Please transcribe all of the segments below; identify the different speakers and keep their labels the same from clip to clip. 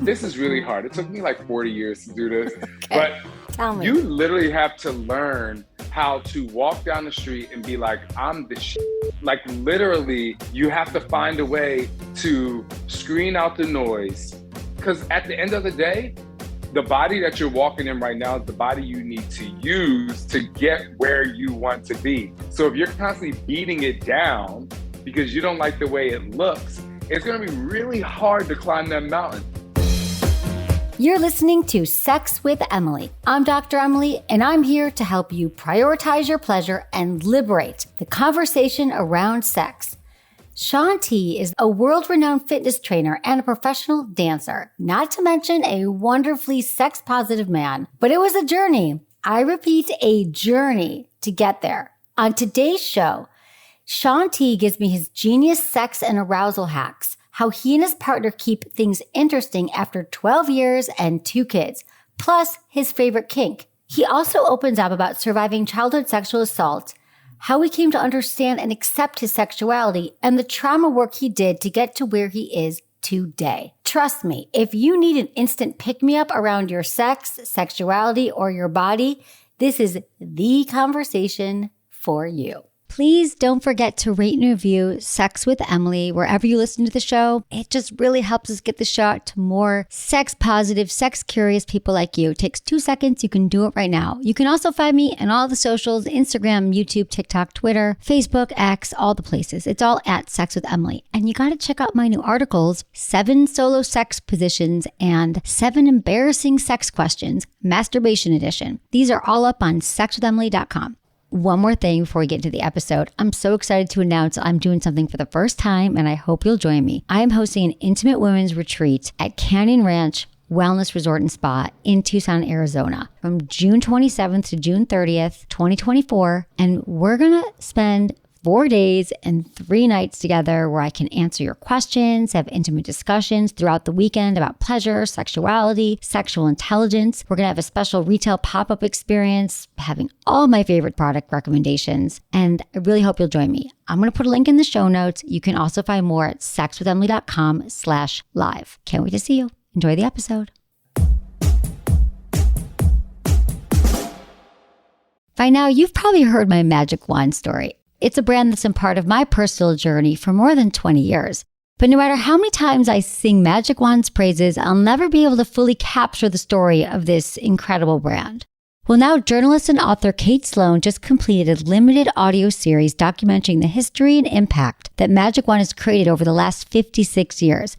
Speaker 1: This is really hard. It took me like 40 years to do this,
Speaker 2: Okay. Tell
Speaker 1: but
Speaker 2: me.
Speaker 1: you literally have to learn how to walk down the street and be like, I'm the shit. Like literally, you have to find a way to screen out the noise. Because at the end of the day, the body that you're walking in right now is the body you need to use to get where you want to be. So if you're constantly beating it down because you don't like the way it looks, it's gonna be really hard to climb that mountain.
Speaker 2: You're listening to Sex with Emily. I'm Dr. Emily, and I'm here to help you prioritize your pleasure and liberate the conversation around sex. Shaun T is a world-renowned fitness trainer and a professional dancer, not to mention a wonderfully sex-positive man. But it was a journey. I repeat, a journey to get there. On today's show, Shaun T gives me his genius sex and arousal hacks, how he and his partner keep things interesting after 12 years and 2 kids, plus his favorite kink. He also opens up about surviving childhood sexual assault, how he came to understand and accept his sexuality, and the trauma work he did to get to where he is today. Trust me, if you need an instant pick-me-up around your sex, sexuality, or your body, this is the conversation for you. Please don't forget to rate and review Sex with Emily wherever you listen to the show. It just really helps us get the show out to more sex-positive, sex-curious people like you. It takes 2 seconds. You can do it right now. You can also find me on all the socials, Instagram, YouTube, TikTok, Twitter, Facebook, X, all the places. It's all at Sex with Emily. And you got to check out my new articles, 7 solo sex positions and 7 embarrassing sex questions, masturbation edition. These are all up on sexwithemily.com. One more thing before we get into the episode. I'm so excited to announce I'm doing something for the first time, and I hope you'll join me. I am hosting an intimate women's retreat at Canyon Ranch Wellness Resort and Spa in Tucson, Arizona from June 27th to June 30th, 2024. And we're going to spend 4 days and 3 nights together where I can answer your questions, have intimate discussions throughout the weekend about pleasure, sexuality, sexual intelligence. We're going to have a special retail pop-up experience, having all my favorite product recommendations. And I really hope you'll join me. I'm going to put a link in the show notes. You can also find more at sexwithemily.com/live. Can't wait to see you. Enjoy the episode. By now, you've probably heard my magic wand story. It's a brand that's been part of my personal journey for more than 20 years. But no matter how many times I sing Magic Wand's praises, I'll never be able to fully capture the story of this incredible brand. Well, now journalist and author Kate Sloan just completed a limited audio series documenting the history and impact that Magic Wand has created over the last 56 years.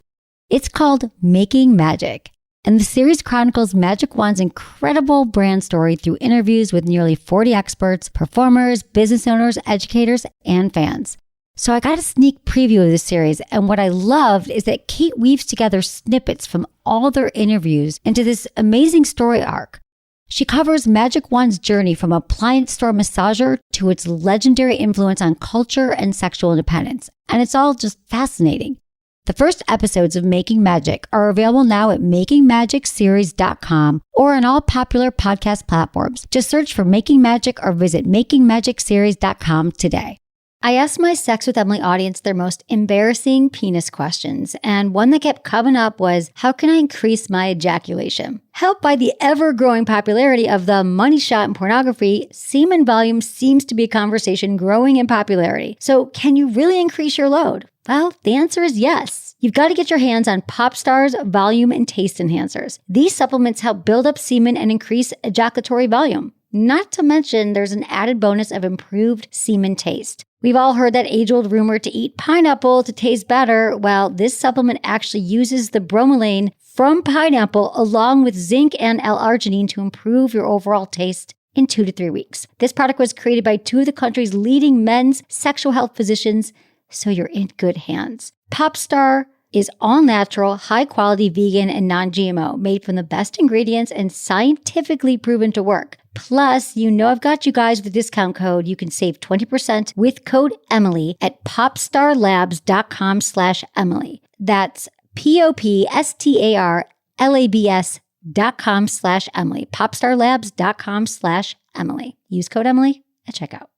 Speaker 2: It's called Making Magic. And the series chronicles Magic Wand's incredible brand story through interviews with nearly 40 experts, performers, business owners, educators, and fans. So I got a sneak preview of this series, and what I loved is that Kate weaves together snippets from all their interviews into this amazing story arc. She covers Magic Wand's journey from appliance store massager to its legendary influence on culture and sexual independence, and it's all just fascinating. The first episodes of Making Magic are available now at makingmagicseries.com or on all popular podcast platforms. Just search for Making Magic or visit makingmagicseries.com today. I asked my Sex with Emily audience their most embarrassing penis questions, and one that kept coming up was, how can I increase my ejaculation? Helped by the ever-growing popularity of the money shot in pornography, semen volume seems to be a conversation growing in popularity. So can you really increase your load? Well, the answer is yes. You've got to get your hands on Popstar's volume and taste enhancers. These supplements help build up semen and increase ejaculatory volume. Not to mention, there's an added bonus of improved semen taste. We've all heard that age-old rumor to eat pineapple to taste better. Well, this supplement actually uses the bromelain from pineapple along with zinc and L-arginine to improve your overall taste in 2 to 3 weeks. This product was created by 2 of the country's leading men's sexual health physicians, so you're in good hands. Popstar is all-natural, high-quality, vegan, and non-GMO, made from the best ingredients and scientifically proven to work. Plus, you know I've got you guys with a discount code. You can save 20% with code Emily at popstarlabs.com/Emily. That's popstarlabs.com/Emily. popstarlabs.com/Emily. Use code Emily at checkout.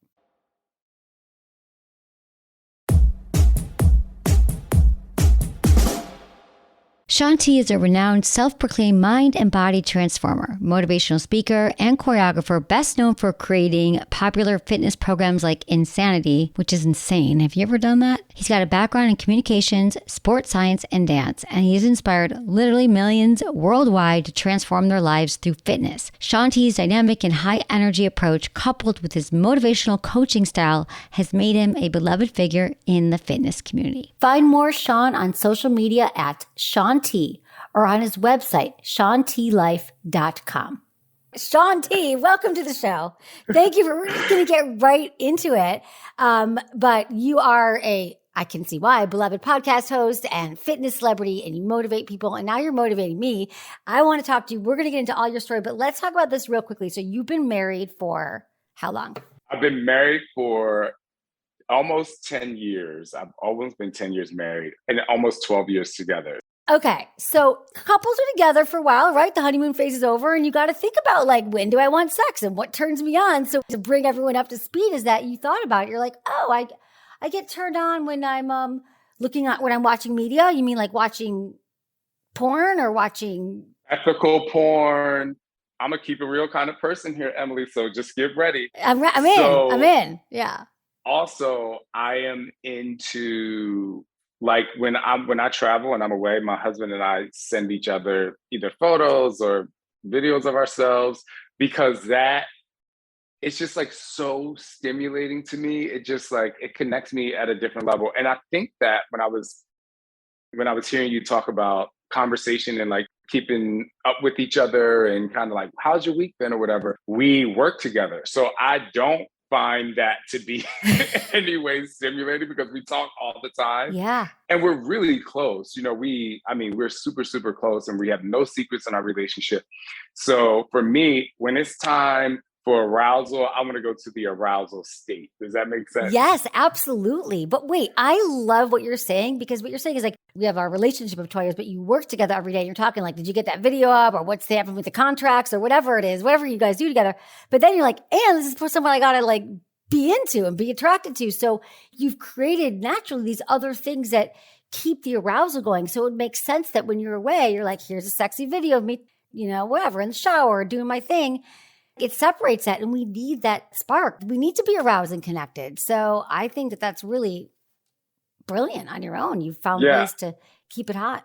Speaker 2: Shaun T is a renowned self-proclaimed mind and body transformer, motivational speaker, and choreographer best known for creating popular fitness programs like Insanity, which is insane. Have you ever done that? He's got a background in communications, sports science, and dance, and he's inspired literally millions worldwide to transform their lives through fitness. Shaun T's dynamic and high-energy approach, coupled with his motivational coaching style, has made him a beloved figure in the fitness community. Find more Shaun on social media at Shaun T or on his website, ShaunTLife.com. Shaun T, welcome to the show. Thank you. We're going to get right into it. But you are I can see why, beloved podcast host and fitness celebrity, and you motivate people, and now you're motivating me. I want to talk to you. We're going to get into all your story, but let's talk about this real quickly. So you've been married for how long? I've
Speaker 1: been married for almost 10 years. I've almost been 10 years married and almost 12 years together.
Speaker 2: Okay. So couples are together for a while, right? The honeymoon phase is over, and you got to think about like, when do I want sex and what turns me on? So to bring everyone up to speed is that you thought about it. You're like, oh, I get turned on when I'm when I'm watching media. You mean like watching porn or watching
Speaker 1: ethical porn? I'm a keep it real kind of person here, Emily. So just get ready.
Speaker 2: I'm in. Yeah.
Speaker 1: Also, I am into like when I travel and I'm away, my husband and I send each other either photos or videos of ourselves, because that it's just like so stimulating to me. It just like it connects me at a different level. And I think that when I was hearing you talk about conversation and like keeping up with each other and kind of like, how's your week been or whatever, we work together. So I don't find that to be any way stimulating because we talk all the time.
Speaker 2: Yeah.
Speaker 1: And we're really close. You know, we're super, super close, and we have no secrets in our relationship. So for me, when it's time for arousal, I want to go to the arousal state. Does that make sense?
Speaker 2: Yes, absolutely. But wait, I love what you're saying, because what you're saying is like, we have our relationship of 12 years, but you work together every day. And you're talking like, did you get that video up, or what's happening with the contracts, or whatever it is, whatever you guys do together. But then you're like, and this is for someone I got to like be into and be attracted to. So you've created naturally these other things that keep the arousal going. So it makes sense that when you're away, you're like, here's a sexy video of me, you know, whatever, in the shower, doing my thing. It separates that, and we need that spark. We need to be aroused and connected. So I think that that's really brilliant on your own. You've found ways to keep it hot.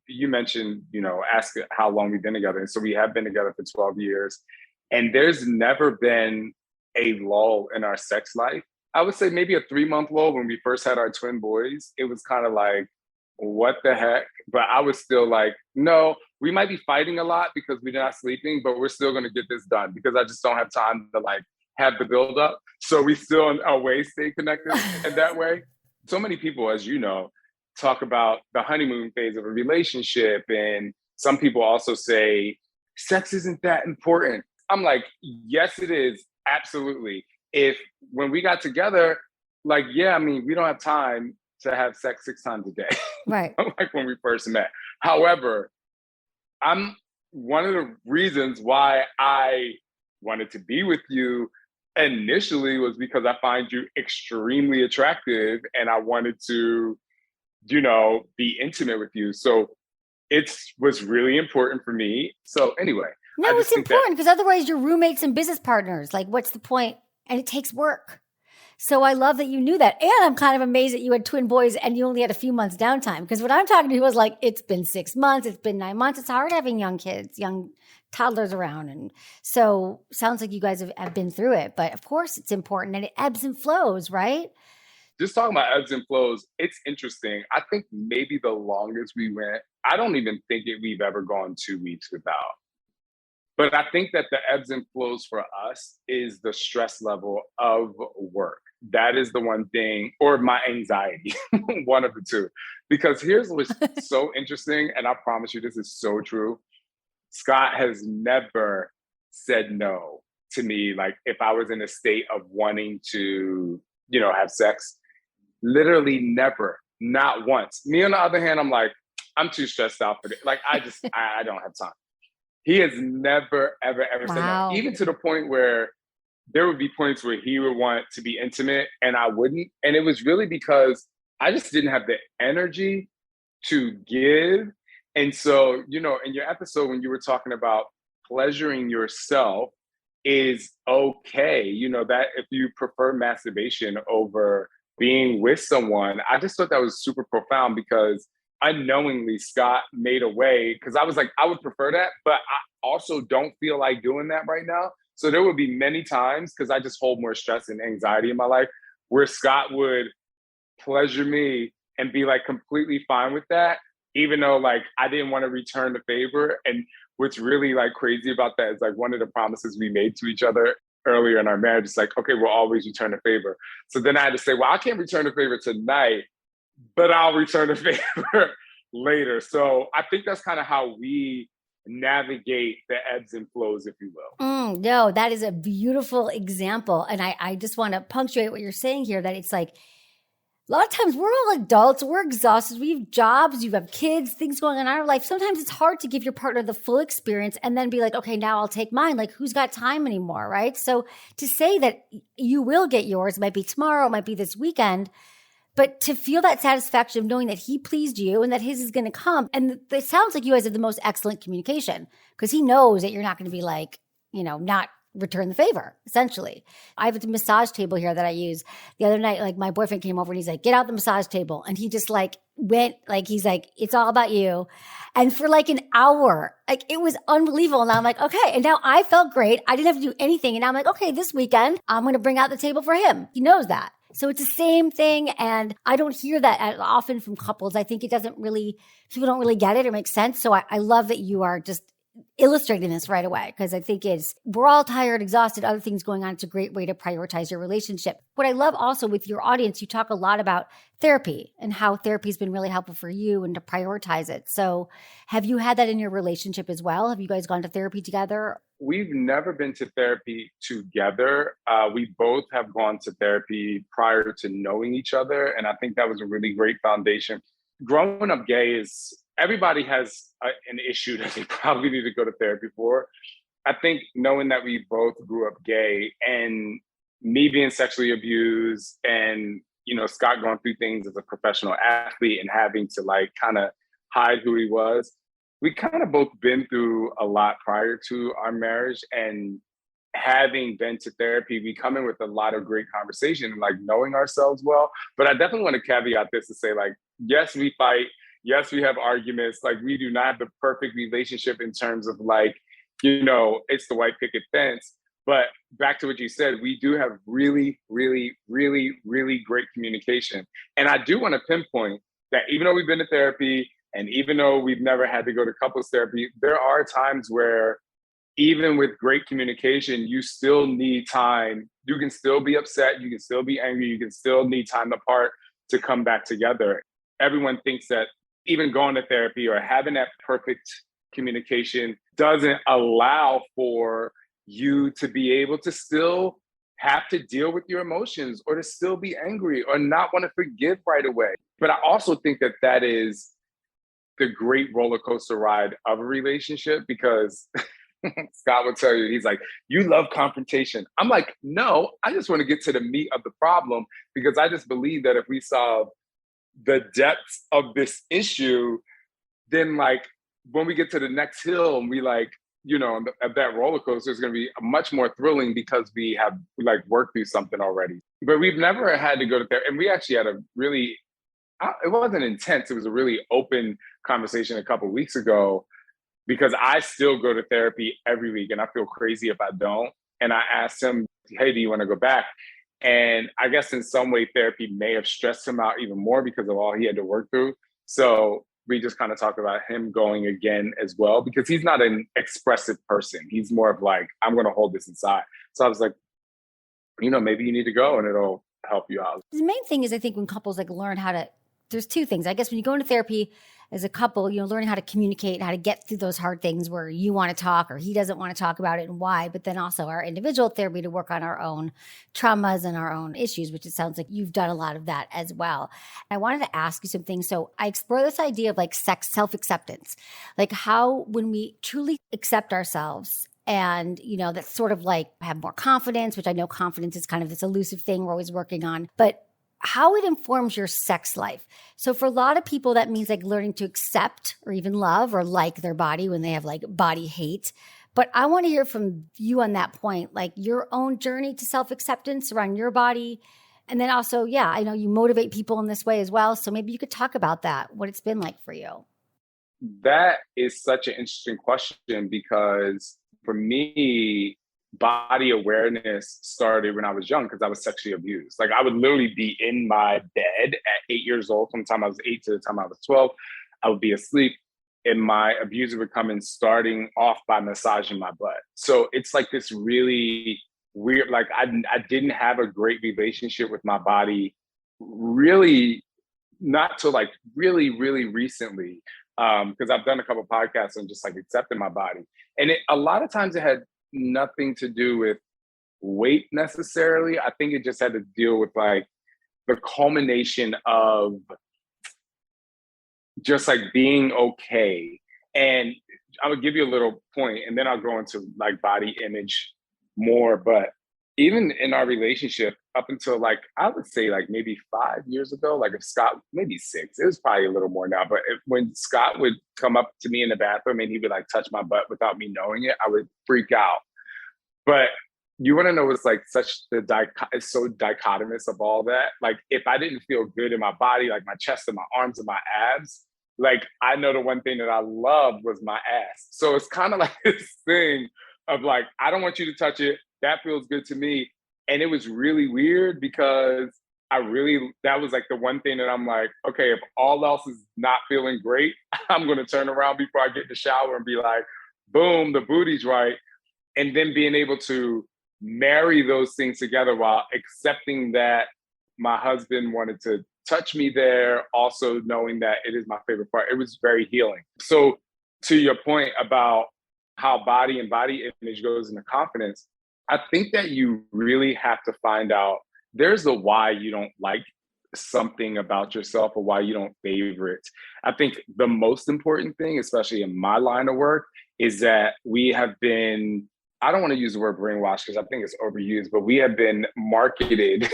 Speaker 1: You mentioned, ask how long we've been together. And so we have been together for 12 years. And there's never been a lull in our sex life. I would say maybe a 3-month lull when we first had our twin boys. It was kind of like, what the heck? But I was still like, no, we might be fighting a lot because we're not sleeping, but we're still going to get this done because I just don't have time to like have the build up. So we still in a way stay connected in that way. So many people, as you know, talk about the honeymoon phase of a relationship. And some people also say, sex isn't that important. I'm like, yes, it is. Absolutely. When we got together, like, yeah, I mean, we don't have time to have sex 6 times a day.
Speaker 2: Right.
Speaker 1: Like when we first met. However, one of the reasons why I wanted to be with you initially was because I find you extremely attractive and I wanted to, be intimate with you. So it was really important for me. So anyway.
Speaker 2: No, it's important because otherwise you're roommates and business partners. Like, what's the point? And it takes work. So I love that you knew that. And I'm kind of amazed that you had twin boys and you only had a few months downtime. Because what I'm talking to was like, it's been 6 months, it's been 9 months. It's hard having young kids, young toddlers around. And so sounds like you guys have been through it. But of course it's important, and it ebbs and flows, right?
Speaker 1: Just talking about ebbs and flows, it's interesting. I think maybe the longest we went, I don't even think we've ever gone 2 weeks without. But I think that the ebbs and flows for us is the stress level of work. That is the one thing, or my anxiety, one of the two. Because here's what's so interesting, and I promise you this is so true. Scott has never said no to me. Like if I was in a state of wanting to, have sex, literally never, not once. Me on the other hand, I'm like, I'm too stressed out for it. Like I don't have time. He has never, ever, ever said no. Even to the point where there would be points where he would want to be intimate and I wouldn't. And it was really because I just didn't have the energy to give. And so, in your episode, when you were talking about pleasuring yourself is okay, that if you prefer masturbation over being with someone, I just thought that was super profound because unknowingly Scott made a way because I was like, I would prefer that, but I also don't feel like doing that right now. So there would be many times because I just hold more stress and anxiety in my life where Scott would pleasure me and be like completely fine with that, even though like I didn't want to return the favor. And what's really like crazy about that is like one of the promises we made to each other earlier in our marriage is like, okay, we'll always return the favor. So then I had to say, well, I can't return the favor tonight, but I'll return the favor later. So I think that's kind of how we navigate the ebbs and flows, if you will.
Speaker 2: No, that is a beautiful example. And I just want to punctuate what you're saying here, that it's like, a lot of times we're all adults, we're exhausted, we have jobs, you have kids, things going on in our life. Sometimes it's hard to give your partner the full experience and then be like, okay, now I'll take mine. Like, who's got time anymore, right? So to say that you will get yours, it might be tomorrow, it might be this weekend, but to feel that satisfaction of knowing that he pleased you and that his is going to come. And it sounds like you guys have the most excellent communication because he knows that you're not going to be like, not return the favor, essentially. I have a massage table here that I use. The other night, like my boyfriend came over and he's like, get out the massage table. And he just like went, like, he's like, it's all about you. And for like an hour, like it was unbelievable. And I'm like, okay. And now I felt great. I didn't have to do anything. And I'm like, okay, this weekend, I'm going to bring out the table for him. He knows that. So it's the same thing. And I don't hear that as often from couples. I think people don't really get it or make sense. So I love that you are just illustrating this right away because I think we're all tired, exhausted, other things going on. It's a great way to prioritize your relationship. What I love also with your audience, you talk a lot about therapy and how therapy has been really helpful for you and to prioritize it. So have you had that in your relationship as well? Have you guys gone to therapy together?
Speaker 1: We've never been to therapy together. We both have gone to therapy prior to knowing each other. And I think that was a really great foundation. Growing up gay everybody has an issue that they probably need to go to therapy for. I think knowing that we both grew up gay and me being sexually abused and, Scott going through things as a professional athlete and having to like kind of hide who he was, we kind of both been through a lot prior to our marriage. And having been to therapy, we come in with a lot of great conversation and like knowing ourselves well. But I definitely want to caveat this to say like, yes, we fight. Yes, we have arguments. Like we do not have the perfect relationship in terms of like, it's the white picket fence. But back to what you said, we do have really, really, really, really great communication. And I do want to pinpoint that even though we've been to therapy and even though we've never had to go to couples therapy, there are times where even with great communication, you still need time. You can still be upset. You can still be angry. You can still need time apart to come back together. Everyone thinks that even going to therapy or having that perfect communication doesn't allow for you to be able to still have to deal with your emotions or to still be angry or not want to forgive right away. But I also think that is the great roller coaster ride of a relationship because Scott will tell you, he's like, you love confrontation. I'm like, no, I just want to get to the meat of the problem because I just believe that if we solve the depths of this issue, then like when we get to the next hill and we like, that roller coaster is going to be much more thrilling because we have like worked through something already. But we've never had to go to therapy. And we actually had a really, it wasn't intense. It was a really open conversation a couple of weeks ago because I still go to therapy every week and I feel crazy if I don't. And I asked him, hey, do you want to go back? And I guess in some way therapy may have stressed him out even more because of all he had to work through. So we just kind of talked about him going again as well, because he's not an expressive person. He's more of like, I'm going to hold this inside. So I was like, maybe you need to go and it'll help you out.
Speaker 2: The main thing is I think when couples like learn there's two things. I guess when you go into therapy as a couple, learning how to communicate, how to get through those hard things where you want to talk or he doesn't want to talk about it and why, but then also our individual therapy to work on our own traumas and our own issues, which it sounds like you've done a lot of that as well. I wanted to ask you some things. So I explore this idea of like self-acceptance, like how when we truly accept ourselves and, that's sort of like have more confidence, which I know confidence is kind of this elusive thing we're always working on, but how it informs your sex life. So for a lot of people, that means like learning to accept or even love or like their body when they have like body hate. But I want to hear from you on that point, like your own journey to self-acceptance around your body. And then also, yeah, I know you motivate people in this way as well. So maybe you could talk about that, what it's been like for you.
Speaker 1: That is such an interesting question because for me, body awareness started when I was young because I was sexually abused. Like I would literally be in my bed at 8 years old. From the time I was 8 to the time I was 12, I would be asleep and my abuser would come in starting off by massaging my butt. So it's like this really weird, like I didn't have a great relationship with my body really not till like really recently because I've done a couple podcasts on just like accepting my body. And a lot of times it had nothing to do with weight necessarily. I think it just had to deal with like the culmination of just like being okay. And I would give you a little point and then I'll go into like body image more. But even in our relationship, up until like, I would say like maybe 5 years ago, like if Scott, maybe 6, it was probably a little more now. But when Scott would come up to me in the bathroom and he would like touch my butt without me knowing it, I would freak out. But you want to know what's like it's so dichotomous of all that. Like if I didn't feel good in my body, like my chest and my arms and my abs, like I know the one thing that I loved was my ass. So it's kind of like this thing of like, I don't want you to touch it. That feels good to me. And it was really weird because that was like the one thing that I'm like, okay, if all else is not feeling great, I'm going to turn around before I get in the shower and be like, boom, the booty's right. And then being able to marry those things together while accepting that my husband wanted to touch me there, also knowing that it is my favorite part. It was very healing. So to your point about how body and body image goes into confidence, I think that you really have to find out there's the why you don't like something about yourself or why you don't favor it. I think the most important thing, especially in my line of work, is that we have been, I don't want to use the word brainwash because I think it's overused, but we have been marketed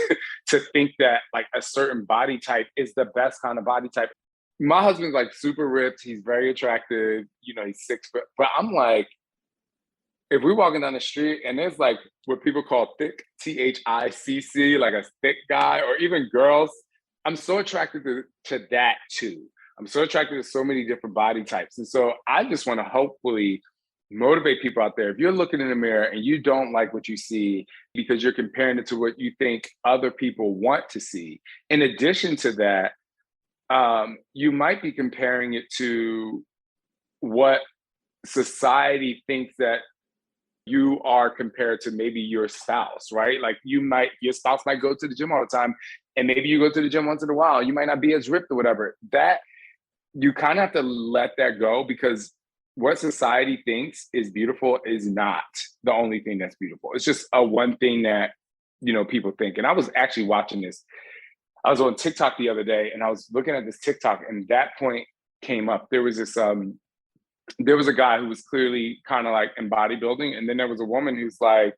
Speaker 1: to think that like a certain body type is the best kind of body type. My husband's like super ripped. He's very attractive. You know, he's 6 foot, but I'm like, if we're walking down the street and there's like what people call thick, THICC, like a thick guy, or even girls, I'm so attracted to that too. I'm so attracted to so many different body types. And so I just want to hopefully motivate people out there. If you're looking in the mirror and you don't like what you see because you're comparing it to what you think other people want to see, in addition to that, you might be comparing it to what society thinks that you are compared to maybe your spouse, right? Like your spouse might go to the gym all the time and maybe you go to the gym once in a while. You might not be as ripped or whatever. That you kind of have to let that go because what society thinks is beautiful is not the only thing that's beautiful. It's just a one thing that, people think. And I was actually watching this. I was on TikTok the other day and I was looking at this TikTok and that point came up. There was a guy who was clearly kind of like in bodybuilding. And then there was a woman who's like,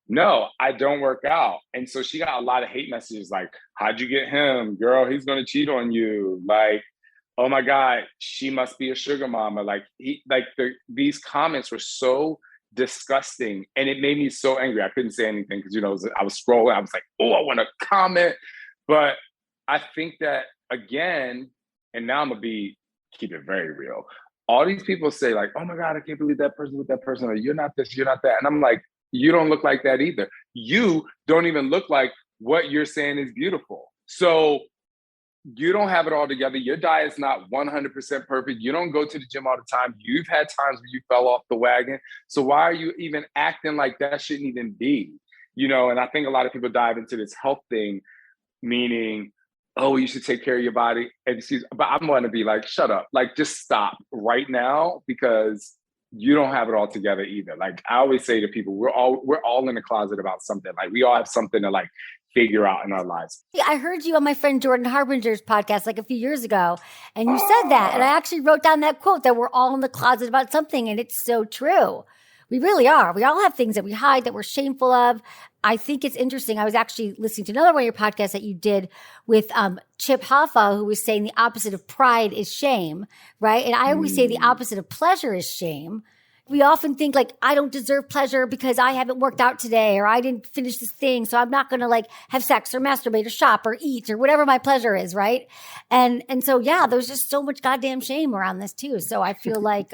Speaker 1: no, I don't work out. And so she got a lot of hate messages like, how'd you get him? Girl, he's going to cheat on you. Like, oh my God, she must be a sugar mama. Like these comments were so disgusting. And it made me so angry. I couldn't say anything because, I was scrolling. I was like, oh, I want to comment. But I think that again, and now I'm going to keep it very real. All these people say like, oh my God, I can't believe that person with that person, or you're not this, you're not that. And I'm like, you don't look like that either. You don't even look like what you're saying is beautiful. So you don't have it all together. Your diet's not 100% perfect. You don't go to the gym all the time. You've had times where you fell off the wagon. So why are you even acting like that shouldn't even be? And I think a lot of people dive into this health thing, meaning, oh, you should take care of your body. But I'm going to be like, shut up. Like, just stop right now because you don't have it all together either. Like I always say to people, we're all in the closet about something. Like we all have something to like figure out in our lives.
Speaker 2: Yeah, I heard you on my friend Jordan Harbinger's podcast like a few years ago, and you said that. And I actually wrote down that quote that we're all in the closet about something. And it's so true. We really are. We all have things that we hide that we're shameful of. I think it's interesting. I was actually listening to another one of your podcasts that you did with Chip Hoffa, who was saying the opposite of pride is shame, right? And I always say the opposite of pleasure is shame. We often think like, I don't deserve pleasure because I haven't worked out today, or I didn't finish this thing. So I'm not going to like have sex or masturbate or shop or eat or whatever my pleasure is. Right. And so, yeah, there's just so much goddamn shame around this too. So I feel like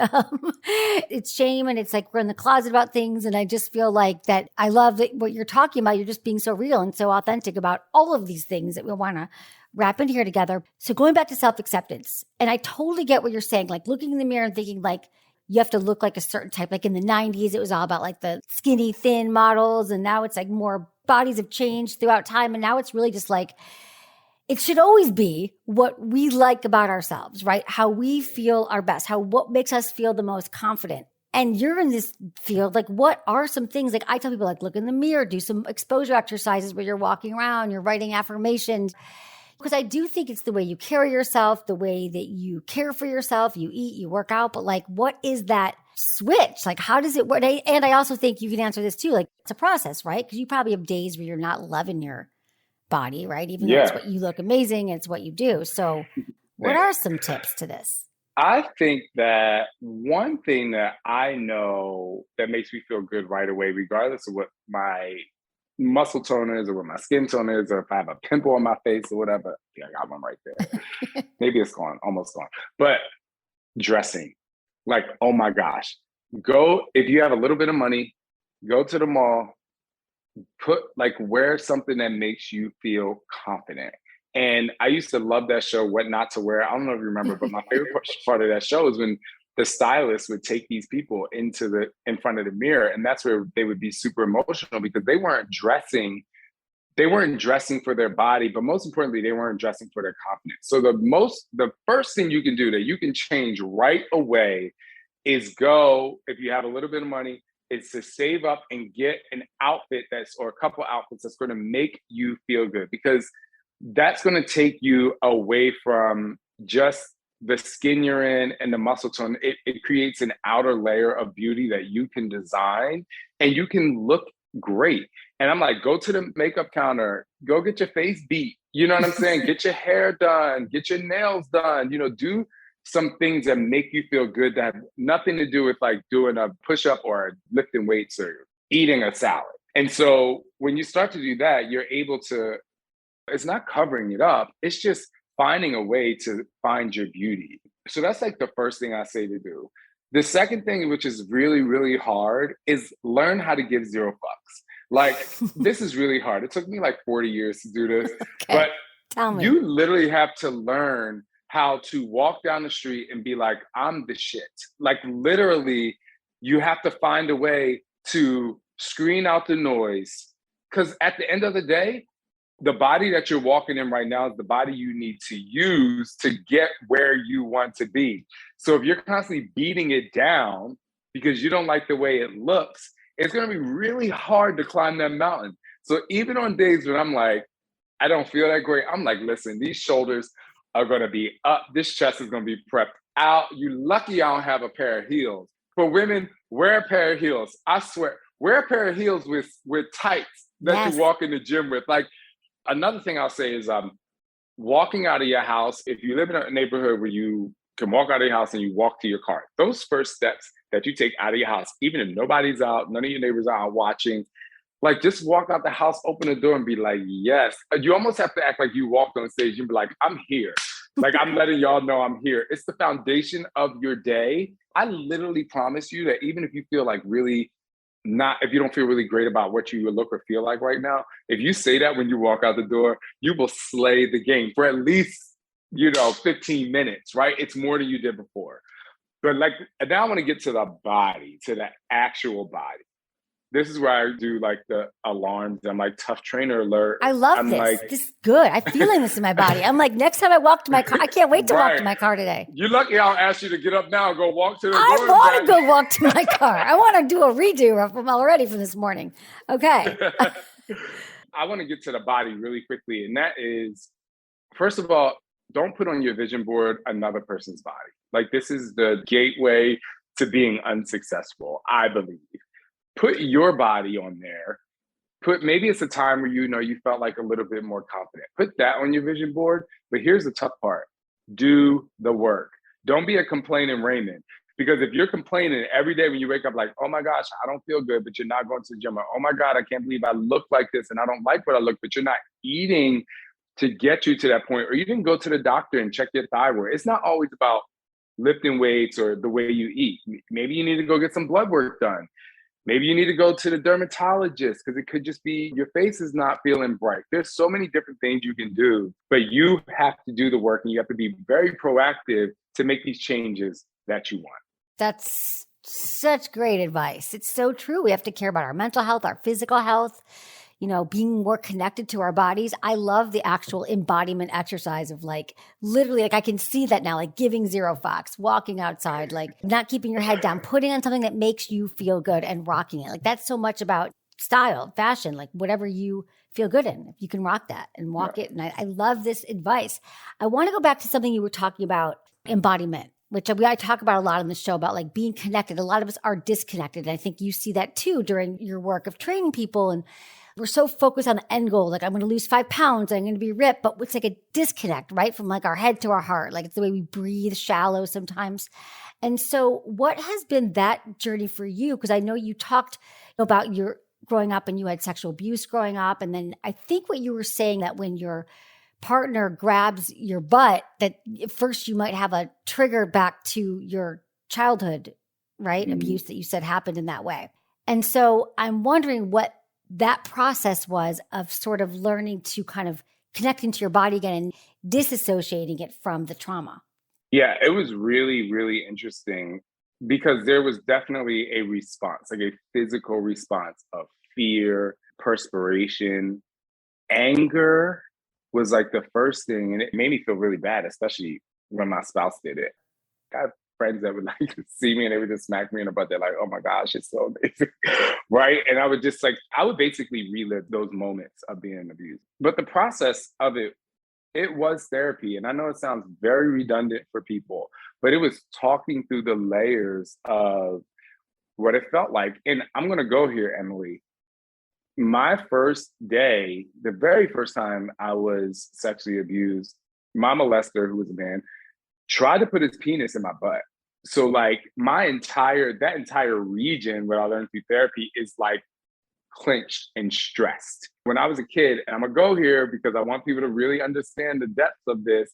Speaker 2: it's shame, and it's like we're in the closet about things. And I just feel like that I love that what you're talking about. You're just being so real and so authentic about all of these things that we want to wrap in here together. So going back to self-acceptance, and I totally get what you're saying, like looking in the mirror and thinking like, you have to look like a certain type. Like in the 90s, it was all about like the skinny, thin models. And now it's like more bodies have changed throughout time. And now it's really just like, it should always be what we like about ourselves, right? How we feel our best, what makes us feel the most confident. And you're in this field, like what are some things, like I tell people like look in the mirror, do some exposure exercises where you're walking around, you're writing affirmations. Because I do think it's the way you carry yourself, the way that you care for yourself, you eat, you work out, but like, what is that switch? Like, how does it work? And I also think you can answer this too. Like, it's a process, right? Because you probably have days where you're not loving your body, right? Even though it's what you look amazing, it's what you do. So what are some tips to this?
Speaker 1: I think that one thing that I know that makes me feel good right away, regardless of what my muscle tone is or what my skin tone is, or if I have a pimple on my face or whatever. Yeah, I got one right there. Maybe it's gone, almost gone. But dressing, like, oh my gosh, if you have a little bit of money, go to the mall, wear something that makes you feel confident. And I used to love that show, What Not to Wear. I don't know if you remember, but my favorite part of that show is when the stylist would take these people in front of the mirror, and that's where they would be super emotional because they weren't dressing for their body, but most importantly, they weren't dressing for their confidence. So the first thing you can do that you can change right away is if you have a little bit of money, is to save up and get an outfit or a couple outfits that's going to make you feel good, because that's going to take you away from just the skin you're in and the muscle tone. It creates an outer layer of beauty that you can design and you can look great. And I'm like, go to the makeup counter, go get your face beat. You know what I'm saying? Get your hair done, get your nails done, do some things that make you feel good that have nothing to do with like doing a push-up or lifting weights or eating a salad. And so when you start to do that, you're able to, it's not covering it up. It's just finding a way to find your beauty. So that's like the first thing I say to do. The second thing, which is really, really hard, is learn how to give zero fucks. Like, this is really hard. It took me like 40 years to do this,
Speaker 2: Okay.
Speaker 1: but you literally have to learn how to walk down the street and be like, I'm the shit. Like, literally, you have to find a way to screen out the noise. Because at the end of the day, the body that you're walking in right now is the body you need to use to get where you want to be. So if you're constantly beating it down because you don't like the way it looks, it's going to be really hard to climb that mountain. So even on days when I'm like, I don't feel that great, I'm like, listen, these shoulders are going to be up. This chest is going to be prepped out. You lucky I don't have a pair of heels. For women, wear a pair of heels. I swear, wear a pair of heels with tights that you walk in the gym with. Like, another thing I'll say is walking out of your house. If you live in a neighborhood where you can walk out of your house and you walk to your car, those first steps that you take out of your house, even if nobody's out, none of your neighbors are out watching, like, just walk out the house, open the door and be like, yes. You almost have to act like you walked on stage and be like, I'm here. Like, I'm letting y'all know I'm here. It's the foundation of your day. I literally promise you that even if you feel like if you don't feel really great about what you look or feel like right now, if you say that when you walk out the door, you will slay the game for at least, 15 minutes, right? It's more than you did before. But like, now I want to get to the body, to the actual body. This is where I do like the alarms. I'm like, tough trainer alert.
Speaker 2: I love this.
Speaker 1: Like,
Speaker 2: this is good. I'm feeling this in my body. I'm like, next time I walk to my car, I can't wait to walk to my car today.
Speaker 1: You're lucky I'll ask you to get up now and go walk to the door.
Speaker 2: I want to go walk to my car. I want to do a redo from this morning. Okay.
Speaker 1: I want to get to the body really quickly. And that is, first of all, don't put on your vision board another person's body. Like, this is the gateway to being unsuccessful, I believe. Put your body on there. maybe it's a time where you felt like a little bit more confident. Put that on your vision board. But here's the tough part: do the work. Don't be a complaining Raymond. Because if you're complaining every day when you wake up, like, oh my gosh, I don't feel good, but you're not going to the gym, or oh my God, I can't believe I look like this and I don't like what I look, but you're not eating to get you to that point, or you didn't go to the doctor and check your thyroid. It's not always about lifting weights or the way you eat. Maybe you need to go get some blood work done. Maybe you need to go to the dermatologist because it could just be your face is not feeling bright. There's so many different things you can do, but you have to do the work and you have to be very proactive to make these changes that you want.
Speaker 2: That's such great advice. It's so true. We have to care about our mental health, our physical health, being more connected to our bodies. I love the actual embodiment exercise of literally, I can see that now, giving zero fucks, walking outside, not keeping your head down, putting on something that makes you feel good and rocking it. That's so much about style, fashion, whatever you feel good in. If you can rock that and walk it. And I love this advice. I want to go back to something you were talking about, embodiment, which I talk about a lot on the show about being connected. A lot of us are disconnected. And I think you see that too during your work of training people. And we're so focused on the end goal. I'm going to lose 5 pounds. I'm going to be ripped. But it's a disconnect, right? From our head to our heart. It's the way we breathe shallow sometimes. And so what has been that journey for you? Because I know you talked about your growing up and you had sexual abuse growing up. And then I think what you were saying that when your partner grabs your butt, that at first you might have a trigger back to your childhood, right? Mm-hmm. Abuse that you said happened in that way. And so I'm wondering what that process was of sort of learning to kind of connect into your body again and disassociating it from the trauma.
Speaker 1: Yeah, it was really, really interesting because there was definitely a response, a physical response of fear, perspiration, anger was the first thing. And it made me feel really bad, especially when my spouse did it. I have friends that would see me and they would just smack me in the butt. They're like, oh my gosh, it's so amazing. Right. And I would just I would basically relive those moments of being abused. But the process of it was therapy. And I know it sounds very redundant for people, but it was talking through the layers of what it felt like. And I'm going to go here, Emily. My first day, the very first time I was sexually abused, my molester, who was a man, tried to put his penis in my butt. So that entire region, what I learned through therapy, is clenched and stressed. When I was a kid, and I'm gonna go here because I want people to really understand the depths of this,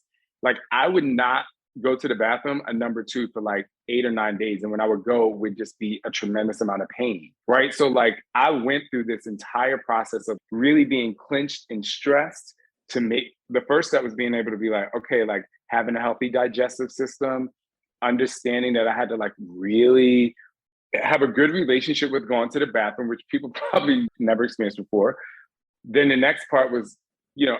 Speaker 1: I would not go to the bathroom a number 2 for 8 or 9 days. And when I would go, it would just be a tremendous amount of pain, right? So I went through this entire process of really being clenched and stressed to make the first step was being able to be okay, having a healthy digestive system, understanding that I had to really have a good relationship with going to the bathroom, which people probably never experienced before. Then the next part was,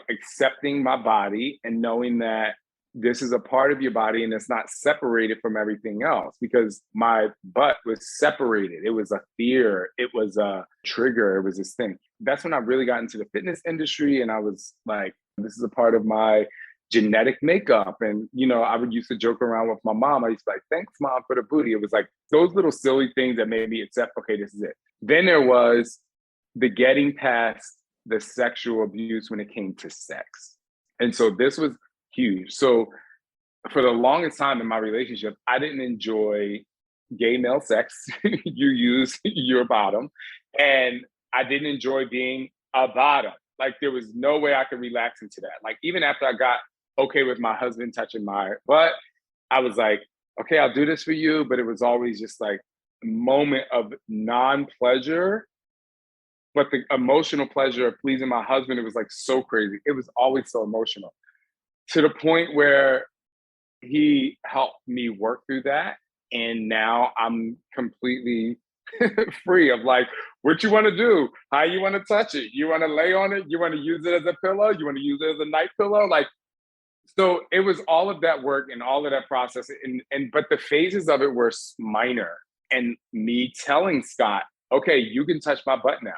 Speaker 1: accepting my body and knowing that this is a part of your body and it's not separated from everything else, because my butt was separated. It was a fear. It was a trigger. It was this thing. That's when I really got into the fitness industry. And I was this is a part of my genetic makeup. And, I would used to joke around with my mom. I used to be thanks, Mom, for the booty. It was those little silly things that made me accept, okay, this is it. Then there was the getting past the sexual abuse when it came to sex. And so this was huge. So for the longest time in my relationship, I didn't enjoy gay male sex. You use your bottom. And I didn't enjoy being a bottom. There was no way I could relax into that. Even after I got okay with my husband touching my butt, I was okay, I'll do this for you. But it was always just a moment of non-pleasure. But the emotional pleasure of pleasing my husband, it was so crazy. It was always so emotional, to the point where he helped me work through that. And now I'm completely free of what you want to do, how you want to touch it. You want to lay on it. You want to use it as a pillow. You want to use it as a night pillow. So it was all of that work and all of that process. But the phases of it were minor. And me telling Scott, okay, you can touch my butt now.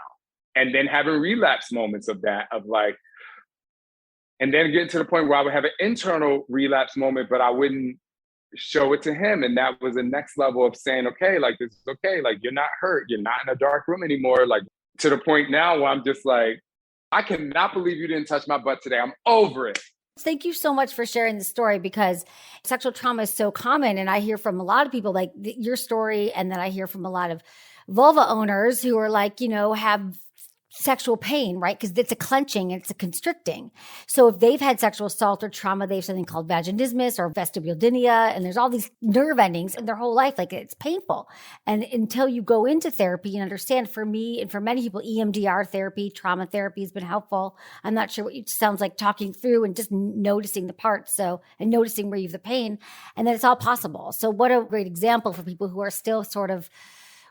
Speaker 1: And then having relapse moments of that, and then getting to the point where I would have an internal relapse moment, but I wouldn't show it to him. And that was the next level of saying, okay, this is okay. You're not hurt. You're not in a dark room anymore. to the point now where I'm just like, I cannot believe you didn't touch my butt today. I'm over it.
Speaker 2: Thank you so much for sharing the story, because sexual trauma is so common. And I hear from a lot of people like your story. And then I hear from a lot of vulva owners who are like, have sexual pain, right? Because it's a clenching and it's a constricting. So if they've had sexual assault or trauma, they have something called vaginismus or vestibulodynia, and there's all these nerve endings in their whole life. Like, it's painful. And until you go into therapy and understand, for me and for many people, EMDR therapy, trauma therapy has been helpful. I'm not sure what it sounds like, talking through and just noticing the parts. And noticing where you have the pain, and then it's all possible. So what a great example for people who are still sort of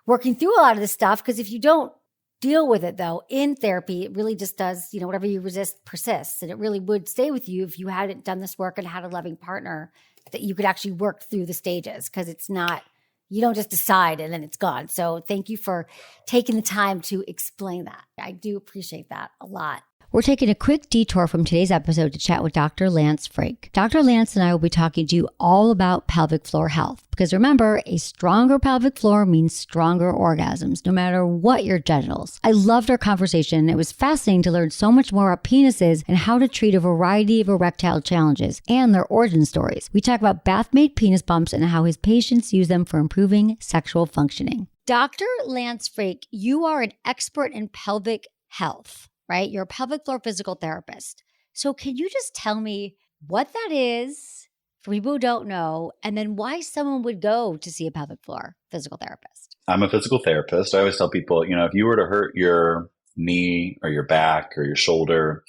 Speaker 2: working through a lot of this stuff. Because if you don't deal with it, though, in therapy, it really just does, whatever you resist persists. And it really would stay with you if you hadn't done this work and had a loving partner, that you could actually work through the stages, because it's not, you don't just decide and then it's gone. So thank you for taking the time to explain that. I do appreciate that a lot. We're taking a quick detour from today's episode to chat with Dr. Lance Frink. Dr. Lance and I will be talking to you all about pelvic floor health, because remember, a stronger pelvic floor means stronger orgasms, no matter what your genitals. I loved our conversation. It was fascinating to learn so much more about penises and how to treat a variety of erectile challenges and their origin stories. We talk about bath-made penis pumps and how his patients use them for improving sexual functioning. Dr. Lance Frink, you are an expert in pelvic health, right? You're a pelvic floor physical therapist. So can you just tell me what that is for people who don't know, and then why someone would go to see a pelvic floor physical therapist?
Speaker 3: I'm a physical therapist. I always tell people, if you were to hurt your knee or your back or your shoulder,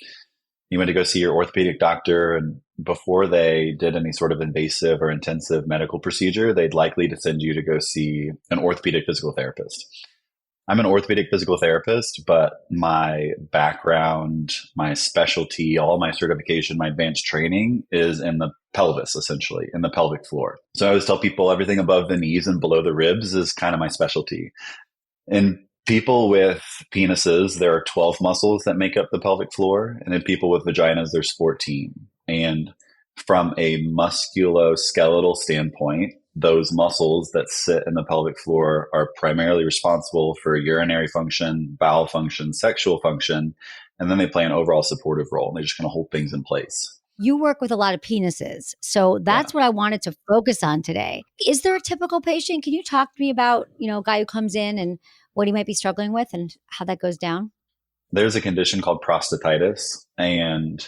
Speaker 3: you went to go see your orthopedic doctor, and before they did any sort of invasive or intensive medical procedure, they'd likely to send you to go see an orthopedic physical therapist. I'm an orthopedic physical therapist, but my background, my specialty, all my certification, my advanced training is in the pelvis, essentially, in the pelvic floor. So I always tell people everything above the knees and below the ribs is kind of my specialty. In people with penises, there are 12 muscles that make up the pelvic floor. And in people with vaginas, there's 14. And from a musculoskeletal standpoint, those muscles that sit in the pelvic floor are primarily responsible for urinary function, bowel function, sexual function, and then they play an overall supportive role. And they just kind of hold things in place.
Speaker 2: You work with a lot of penises. So that's what I wanted to focus on today. Is there a typical patient? Can you talk to me about, a guy who comes in and what he might be struggling with and how that goes down?
Speaker 3: There's a condition called prostatitis, and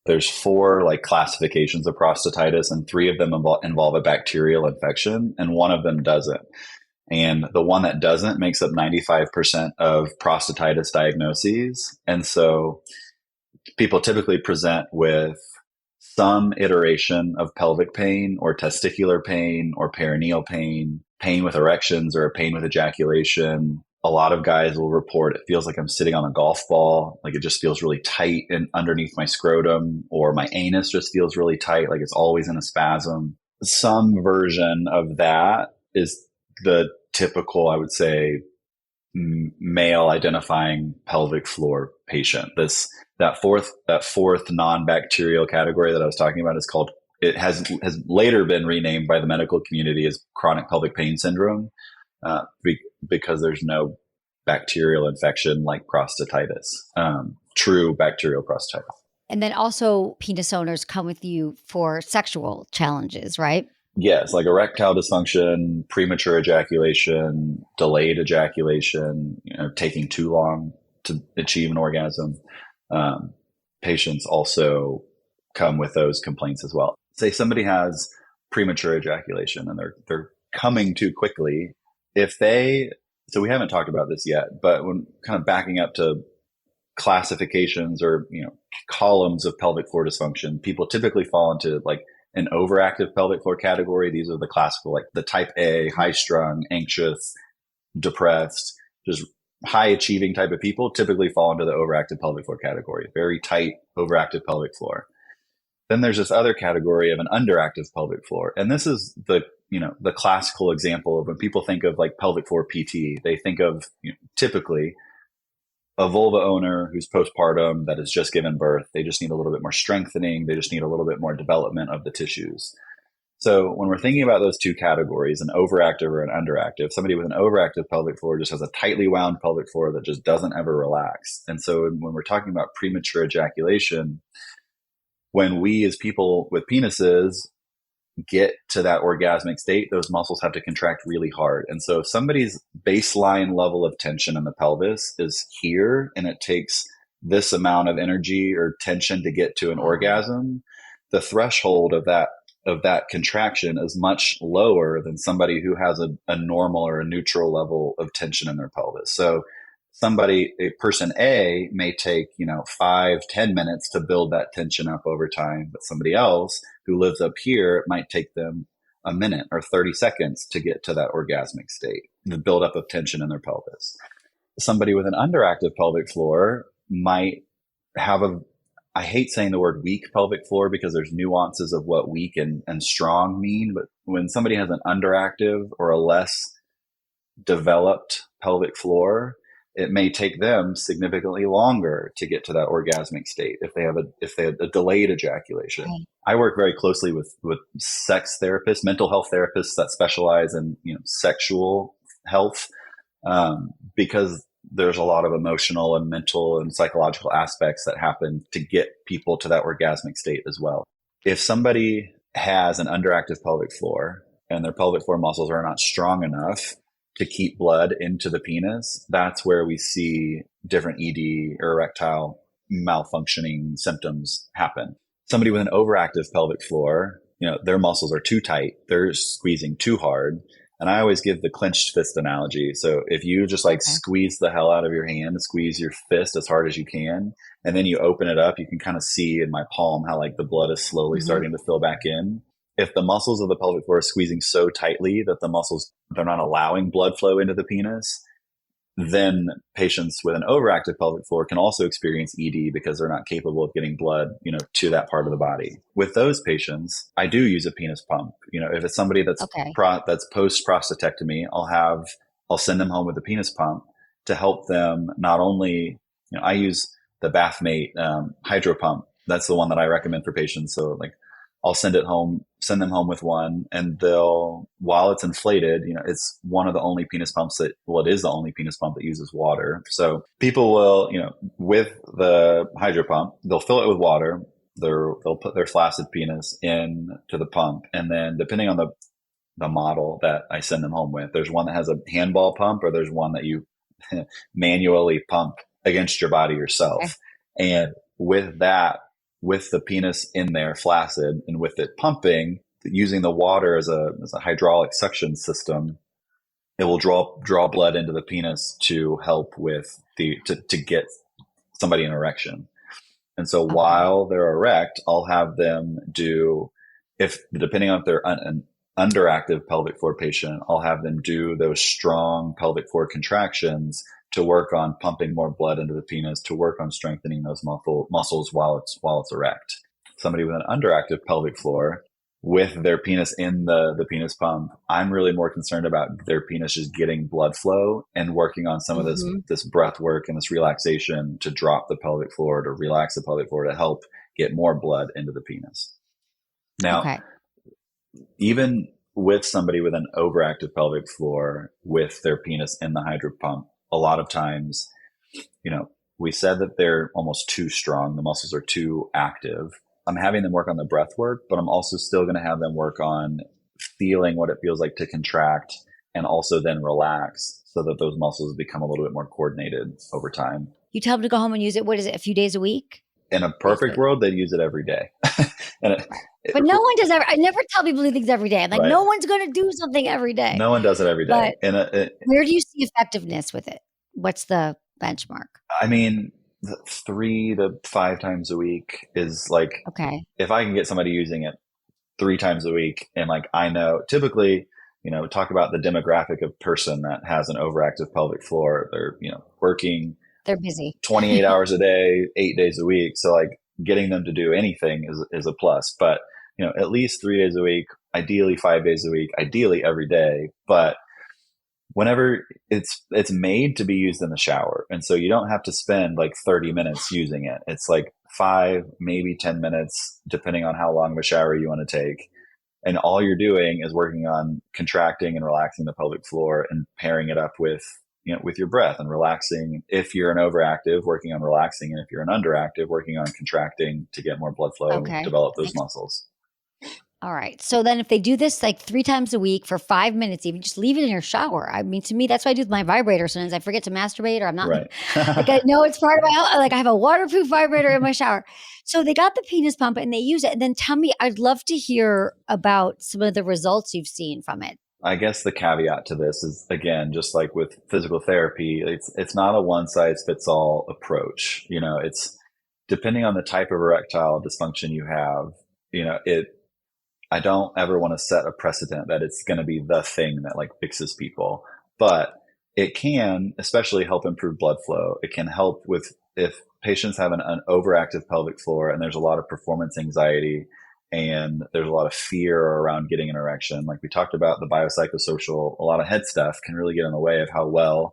Speaker 3: there's 4 classifications of prostatitis, and 3 of them involve a bacterial infection, and 1 of them doesn't. And the one that doesn't makes up 95% of prostatitis diagnoses. And so people typically present with some iteration of pelvic pain or testicular pain or perineal pain, pain with erections or pain with ejaculation. A lot of guys will report it feels like I'm sitting on a golf ball, like it just feels really tight and underneath my scrotum, or my anus just feels really tight, like it's always in a spasm. Some version of that is the typical, I would say, male identifying pelvic floor patient. That fourth non-bacterial category that I was talking about has later been renamed by the medical community as chronic pelvic pain syndrome, because there's no bacterial infection like prostatitis, true bacterial prostatitis.
Speaker 2: And then also penis owners come with you for sexual challenges, right?
Speaker 3: Yes, like erectile dysfunction, premature ejaculation, delayed ejaculation, taking too long to achieve an orgasm. Patients also come with those complaints as well. Say somebody has premature ejaculation and they're coming too quickly. So we haven't talked about this yet, but when kind of backing up to classifications or columns of pelvic floor dysfunction, people typically fall into an overactive pelvic floor category. These are the classical, the type A, high strung, anxious, depressed, just high achieving type of people typically fall into the overactive pelvic floor category, very tight, overactive pelvic floor. Then there's this other category of an underactive pelvic floor. And this is the classical example of when people think of pelvic floor PT, they think of typically a vulva owner who's postpartum that has just given birth. They just need a little bit more strengthening. They just need a little bit more development of the tissues. So when we're thinking about those two categories, an overactive or an underactive, somebody with an overactive pelvic floor just has a tightly wound pelvic floor that just doesn't ever relax. And so when we're talking about premature ejaculation, when we as people with penises get to that orgasmic state, those muscles have to contract really hard. And so if somebody's baseline level of tension in the pelvis is here and it takes this amount of energy or tension to get to an orgasm, the threshold of that contraction is much lower than somebody who has a normal or a neutral level of tension in their pelvis. So a person A may take, 5-10 minutes to build that tension up over time, but somebody else who lives up here, it might take them a minute or 30 seconds to get to that orgasmic state, the buildup of tension in their pelvis. Somebody with an underactive pelvic floor might have I hate saying the word weak pelvic floor because there's nuances of what weak and strong mean, but when somebody has an underactive or a less developed pelvic floor, it may take them significantly longer to get to that orgasmic state if they have a delayed ejaculation. Right. I work very closely with sex therapists, mental health therapists that specialize in sexual health, because there's a lot of emotional and mental and psychological aspects that happen to get people to that orgasmic state as well. If somebody has an underactive pelvic floor and their pelvic floor muscles are not strong enough to keep blood into the penis, that's where we see different ED or erectile malfunctioning symptoms happen. Somebody with an overactive pelvic floor, their muscles are too tight, they're squeezing too hard. And I always give the clenched fist analogy. So if you just squeeze the hell out of your hand, squeeze your fist as hard as you can, and then you open it up, you can kind of see in my palm how the blood is slowly starting to fill back in. If the muscles of the pelvic floor are squeezing so tightly that they're not allowing blood flow into the penis, then patients with an overactive pelvic floor can also experience ED because they're not capable of getting blood, to that part of the body. With those patients, I do use a penis pump. If it's somebody that's that's post prostatectomy, I'll send them home with a penis pump to help them not only, I use the Bathmate hydro pump. That's the one that I recommend for patients. So I'll send them home with one, and while it's inflated, it's one of the only penis pumps it is the only penis pump that uses water. So people will, with the hydro pump, they'll fill it with water. They'll put their flaccid penis in to the pump. And then depending on the model that I send them home with, there's one that has a handball pump, or there's one that you manually pump against your body yourself. Okay. And with the penis in there flaccid and with it pumping, using the water as a hydraulic suction system, it will draw blood into the penis to help with to get somebody an erection. And so while they're erect, I'll have them depending on if they're an underactive pelvic floor patient, I'll have them do those strong pelvic floor contractions to work on pumping more blood into the penis, to work on strengthening those muscles while it's erect. Somebody with an underactive pelvic floor with their penis in the penis pump, I'm really more concerned about their penis just getting blood flow and working on some of this breath work and this relaxation to drop the pelvic floor, to relax the pelvic floor, to help get more blood into the penis. Now, even with somebody with an overactive pelvic floor with their penis in the hydro pump, a lot of times, we said that they're almost too strong. The muscles are too active. I'm having them work on the breath work, but I'm also still going to have them work on feeling what it feels like to contract and also then relax so that those muscles become a little bit more coordinated over time.
Speaker 2: You tell them to go home and use it. What is it? A few days a week?
Speaker 3: In a perfect world, they'd use it every day.
Speaker 2: But no one does I never tell people to do things every day. I'm like, no one's going to do something every day.
Speaker 3: No one does it every day.
Speaker 2: But where do you see effectiveness with it? What's the benchmark?
Speaker 3: I mean, 3 to 5 times a week is if I can get somebody using it 3 times a week, and I know typically, talk about the demographic of person that has an overactive pelvic floor. They're, working.
Speaker 2: They're busy
Speaker 3: 28 hours a day, 8 days a week. So getting them to do anything is a plus, but at least 3 days a week, ideally 5 days a week, ideally every day. But whenever it's made to be used in the shower. And so you don't have to spend 30 minutes using it. It's 5, maybe 10 minutes, depending on how long of a shower you want to take. And all you're doing is working on contracting and relaxing the pelvic floor and pairing it up with, with your breath and relaxing. If you're an overactive, working on relaxing. And if you're an underactive, working on contracting to get more blood flow,
Speaker 2: Okay.
Speaker 3: develop those muscles.
Speaker 2: All right. So then if they do this like 3 times a week for 5 minutes, even just leave it in your shower. I mean, to me, that's what I do with my vibrator. Sometimes I forget to masturbate or I'm not
Speaker 3: Right.
Speaker 2: like, I know it's part of my, like I have a waterproof vibrator in my shower. So they got the penis pump and they use it. And then tell me, I'd love to hear about some of the results you've seen from it.
Speaker 3: I guess the caveat to this is, again, just like with physical therapy, it's not a one size fits all approach. It's depending on the type of erectile dysfunction you have, I don't ever want to set a precedent that it's going to be the thing that like fixes people, but it can especially help improve blood flow. It can help with if patients have an overactive pelvic floor and there's a lot of performance anxiety and there's a lot of fear around getting an erection. Like we talked about the biopsychosocial, a lot of head stuff can really get in the way of how well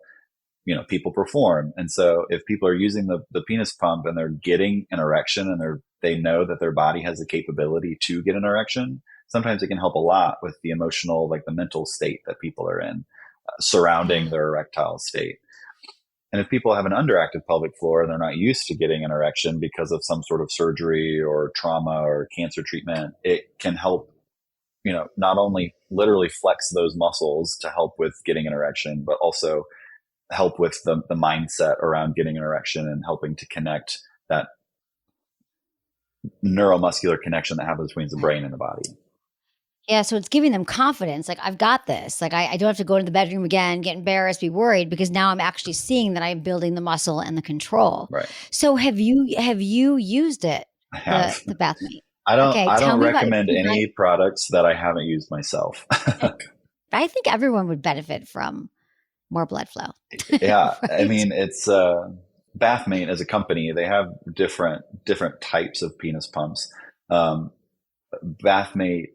Speaker 3: people perform. And so if people are using the penis pump and they're getting an erection and they know that their body has the capability to get an erection, sometimes it can help a lot with the emotional, like the mental state that people are in surrounding their erectile state. And if people have an underactive pelvic floor and they're not used to getting an erection because of some sort of surgery or trauma or cancer treatment, it can help, not only literally flex those muscles to help with getting an erection, but also help with the mindset around getting an erection and helping to connect that neuromuscular connection that happens between the brain and the body.
Speaker 2: Yeah. So it's giving them confidence. Like, I've got this. Like, I don't have to go into the bedroom again, get embarrassed, be worried, because now I'm actually seeing that I'm building the muscle and the control.
Speaker 3: Right.
Speaker 2: So have you used it?
Speaker 3: I have.
Speaker 2: The bath mate.
Speaker 3: I don't
Speaker 2: tell me
Speaker 3: recommend
Speaker 2: about it.
Speaker 3: any products that I haven't used myself.
Speaker 2: I think everyone would benefit from more blood flow.
Speaker 3: Yeah.
Speaker 2: Right?
Speaker 3: I mean, it's Bathmate as a company, they have different types of penis pumps. Bathmate,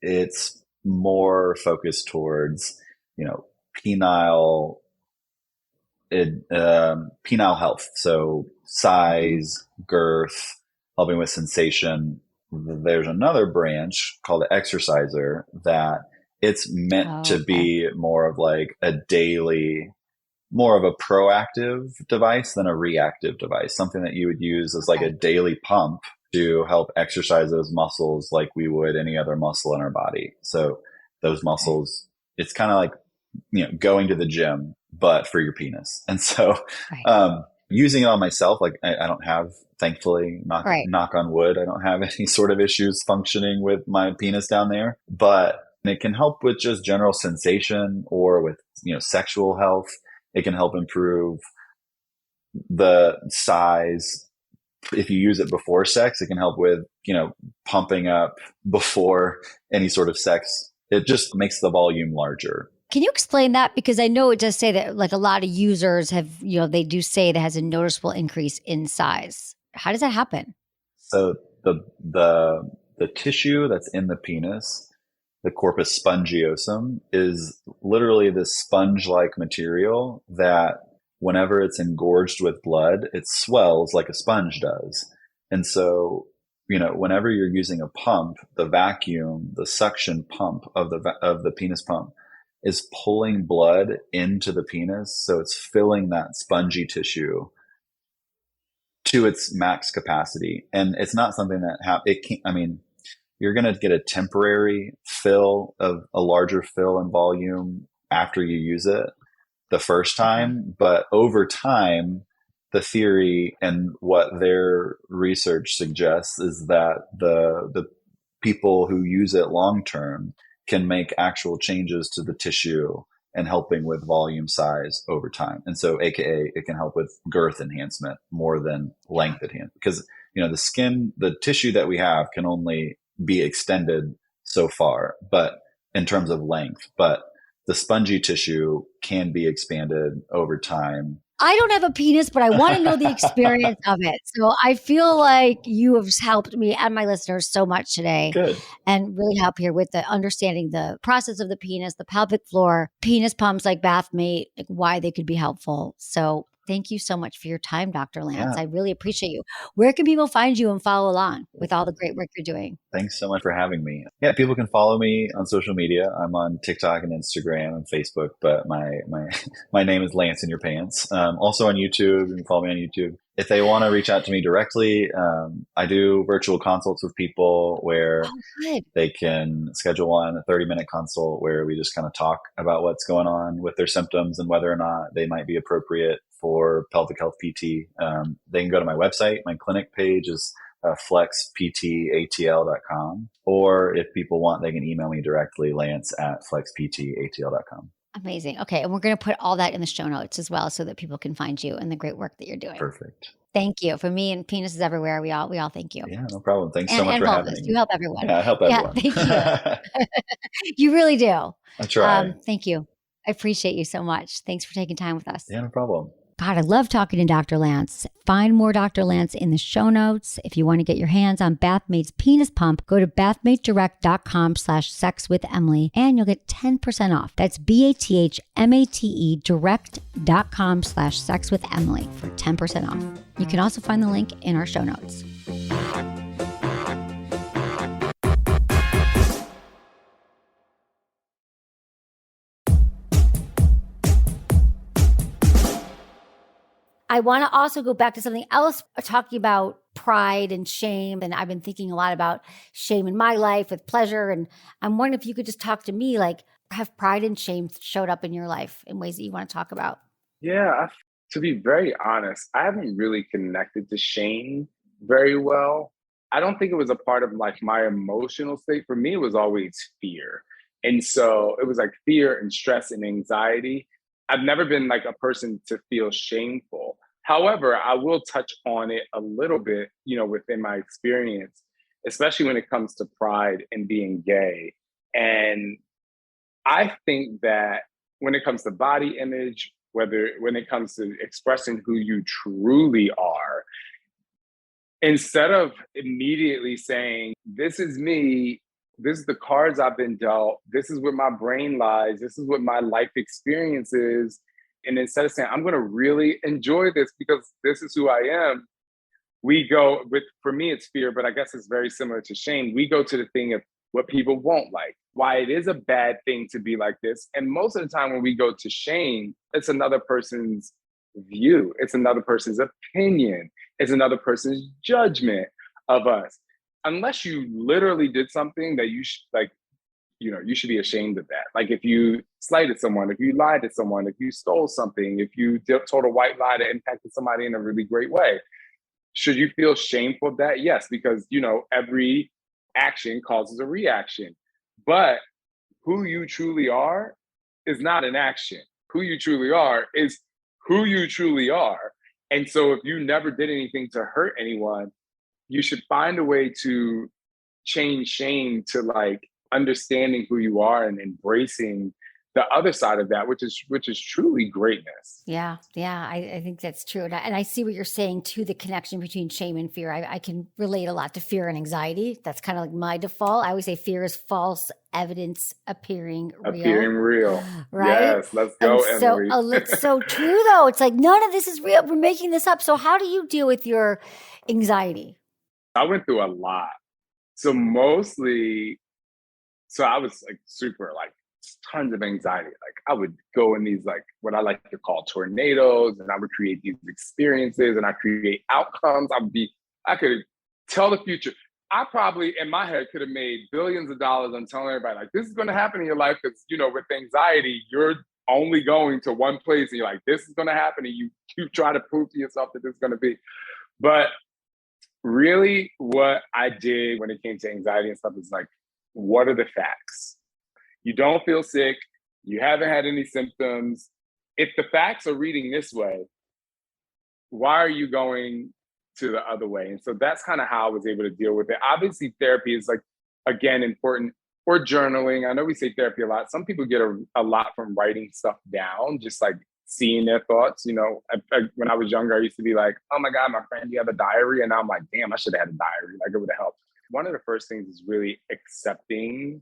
Speaker 3: it's more focused towards, penile health. So size, girth, helping with sensation. There's another branch called the Exerciser that it's meant to be more of like more of a proactive device than a reactive device, something that you would use as like a daily pump to help exercise those muscles like we would any other muscle in our body. So those muscles, it's kind of like, going to the gym, but for your penis. And so, using it on myself, like I don't have, thankfully, knock on wood, I don't have any sort of issues functioning with my penis down there, but it can help with just general sensation or with, sexual health. It can help improve the size. If you use it before sex, it can help with, pumping up before any sort of sex. It just makes the volume larger.
Speaker 2: Can you explain that? Because I know it does say that like a lot of users have, they do say that has a noticeable increase in size. How does that happen?
Speaker 3: So the tissue that's in the penis, the corpus spongiosum, is literally this sponge-like material that whenever it's engorged with blood, it swells like a sponge does. And so, whenever you're using a pump, the vacuum, the suction pump of the penis pump is pulling blood into the penis. So it's filling that spongy tissue to its max capacity. And it's not something that you're going to get a temporary fill of a larger fill in volume after you use it the first time. But over time, the theory and what their research suggests is that the people who use it long term can make actual changes to the tissue and helping with volume size over time. And so AKA it can help with girth enhancement more than length enhancement, because the skin, the tissue that we have can only be extended so far, but in terms of length, but the spongy tissue can be expanded over time.
Speaker 2: I don't have a penis, but I want to know the experience of it. So I feel like you have helped me and my listeners so much today.
Speaker 3: Good.
Speaker 2: And really help here with the understanding the process of the penis, the pelvic floor, penis pumps like Bathmate, like why they could be helpful. So Thank you so much for your time, Dr. Lance.
Speaker 3: Yeah.
Speaker 2: I really appreciate you. Where can people find you and follow along with all the great work you're doing?
Speaker 3: Thanks so much for having me. Yeah, people can follow me on social media. I'm on TikTok and Instagram and Facebook, but my my name is Lance in Your Pants. Also on YouTube. You can follow me on YouTube. If they want to reach out to me directly, I do virtual consults with people where
Speaker 2: Oh, good.
Speaker 3: they can schedule a 30-minute consult where we just kind of talk about what's going on with their symptoms and whether or not they might be appropriate for pelvic health PT. They can go to my website. My clinic page is flexptatl.com. Or if people want, they can email me directly, lance@flexptatl.com.
Speaker 2: Amazing. Okay. And we're going to put all that in the show notes as well so that people can find you and the great work that you're doing.
Speaker 3: Perfect.
Speaker 2: Thank you. For me and penises everywhere, we all thank you.
Speaker 3: Yeah, no problem. Thanks so much
Speaker 2: And
Speaker 3: for
Speaker 2: vulvas.
Speaker 3: having me.
Speaker 2: You help everyone.
Speaker 3: Yeah, I help everyone.
Speaker 2: Thank you. You really do.
Speaker 3: I try.
Speaker 2: Thank you. I appreciate you so much. Thanks for taking time with us.
Speaker 3: Yeah, no problem.
Speaker 2: God, I love talking to Dr. Lance. Find more Dr. Lance in the show notes. If you want to get your hands on Bathmate's penis pump, go to bathmatedirect.com/sexwithemily and you'll get 10% off. That's BATHMATE direct.com/sexwithemily for 10% off. You can also find the link in our show notes. I want to also go back to something else, talking about pride and shame. And I've been thinking a lot about shame in my life with pleasure. And I'm wondering if you could just talk to me, like, have pride and shame showed up in your life in ways that you want to talk about?
Speaker 1: Yeah, to be very honest, I haven't really connected to shame very well. I don't think it was a part of like my emotional state. For me, it was always fear. And so it was like fear and stress and anxiety. I've never been like a person to feel shameful. However, I will touch on it a little bit, within my experience, especially when it comes to pride and being gay. And I think that when it comes to body image, whether when it comes to expressing who you truly are, instead of immediately saying, this is me, this is the cards I've been dealt, this is where my brain lies, this is what my life experience is. And instead of saying, I'm going to really enjoy this because this is who I am, we go with, for me, it's fear, but I guess it's very similar to shame. We go to the thing of what people won't like, why it is a bad thing to be like this. And most of the time when we go to shame, it's another person's view, it's another person's opinion, it's another person's judgment of us. Unless you literally did something that you you should be ashamed of that. Like if you slighted someone, if you lied to someone, if you stole something, if you told a white lie that impacted somebody in a really great way, should you feel shameful of that? Yes, because every action causes a reaction. But who you truly are is not an action. Who you truly are is who you truly are. And so if you never did anything to hurt anyone, you should find a way to change shame to like understanding who you are and embracing the other side of that, which is truly greatness.
Speaker 2: Yeah. I think that's true. And I see what you're saying too, the connection between shame and fear. I can relate a lot to fear and anxiety. That's kind of like my default. I always say fear is false evidence appearing
Speaker 1: real.
Speaker 2: Right?
Speaker 1: Yes, let's go, Emily.
Speaker 2: It's so true though. It's like, none of this is real. We're making this up. So how do you deal with your anxiety?
Speaker 1: I went through a lot. So I was like super like tons of anxiety. Like I would go in these like what I like to call tornadoes, and I would create these experiences and I create outcomes. I could tell the future. I probably in my head could have made billions of dollars on telling everybody like this is going to happen in your life because with anxiety you're only going to one place and you're like this is going to happen and you try to prove to yourself that this is going to be. But really what I did when it came to anxiety and stuff is like, what are the facts? You don't feel sick. You haven't had any symptoms. If the facts are reading this way, why are you going to the other way? And so that's kind of how I was able to deal with it. Obviously, therapy is like, again, important, or journaling. I know we say therapy a lot. Some people get a lot from writing stuff down, just like seeing their thoughts. When I was younger, I used to be like, oh my God, my friend, you have a diary? And now I'm like, damn, I should have had a diary. Like it would have helped. One of the first things is really accepting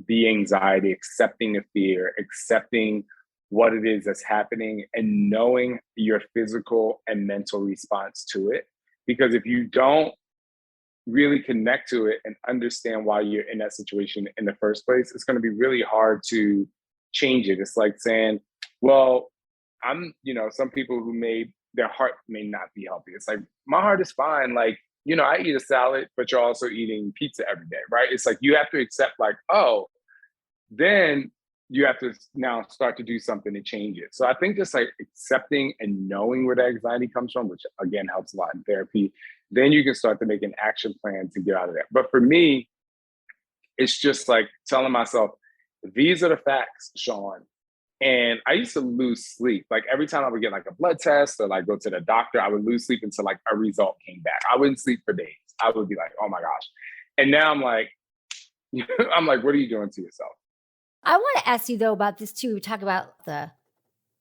Speaker 1: the anxiety, accepting the fear, accepting what it is that's happening and knowing your physical and mental response to it. Because if you don't really connect to it and understand why you're in that situation in the first place, it's going to be really hard to change it. It's like saying, well, some people who their heart may not be healthy. It's like, my heart is fine. Like, I eat a salad, but you're also eating pizza every day, right? It's like, you have to accept like, oh, then you have to now start to do something to change it. So I think just like accepting and knowing where that anxiety comes from, which again helps a lot in therapy, then you can start to make an action plan to get out of that. But for me, it's just like telling myself, these are the facts, Shaun. And I used to lose sleep. Like every time I would get like a blood test or like go to the doctor, I would lose sleep until like a result came back. I wouldn't sleep for days. I would be like, oh my gosh. And now I'm like, what are you doing to yourself?
Speaker 2: I want to ask you though about this too. We talk about the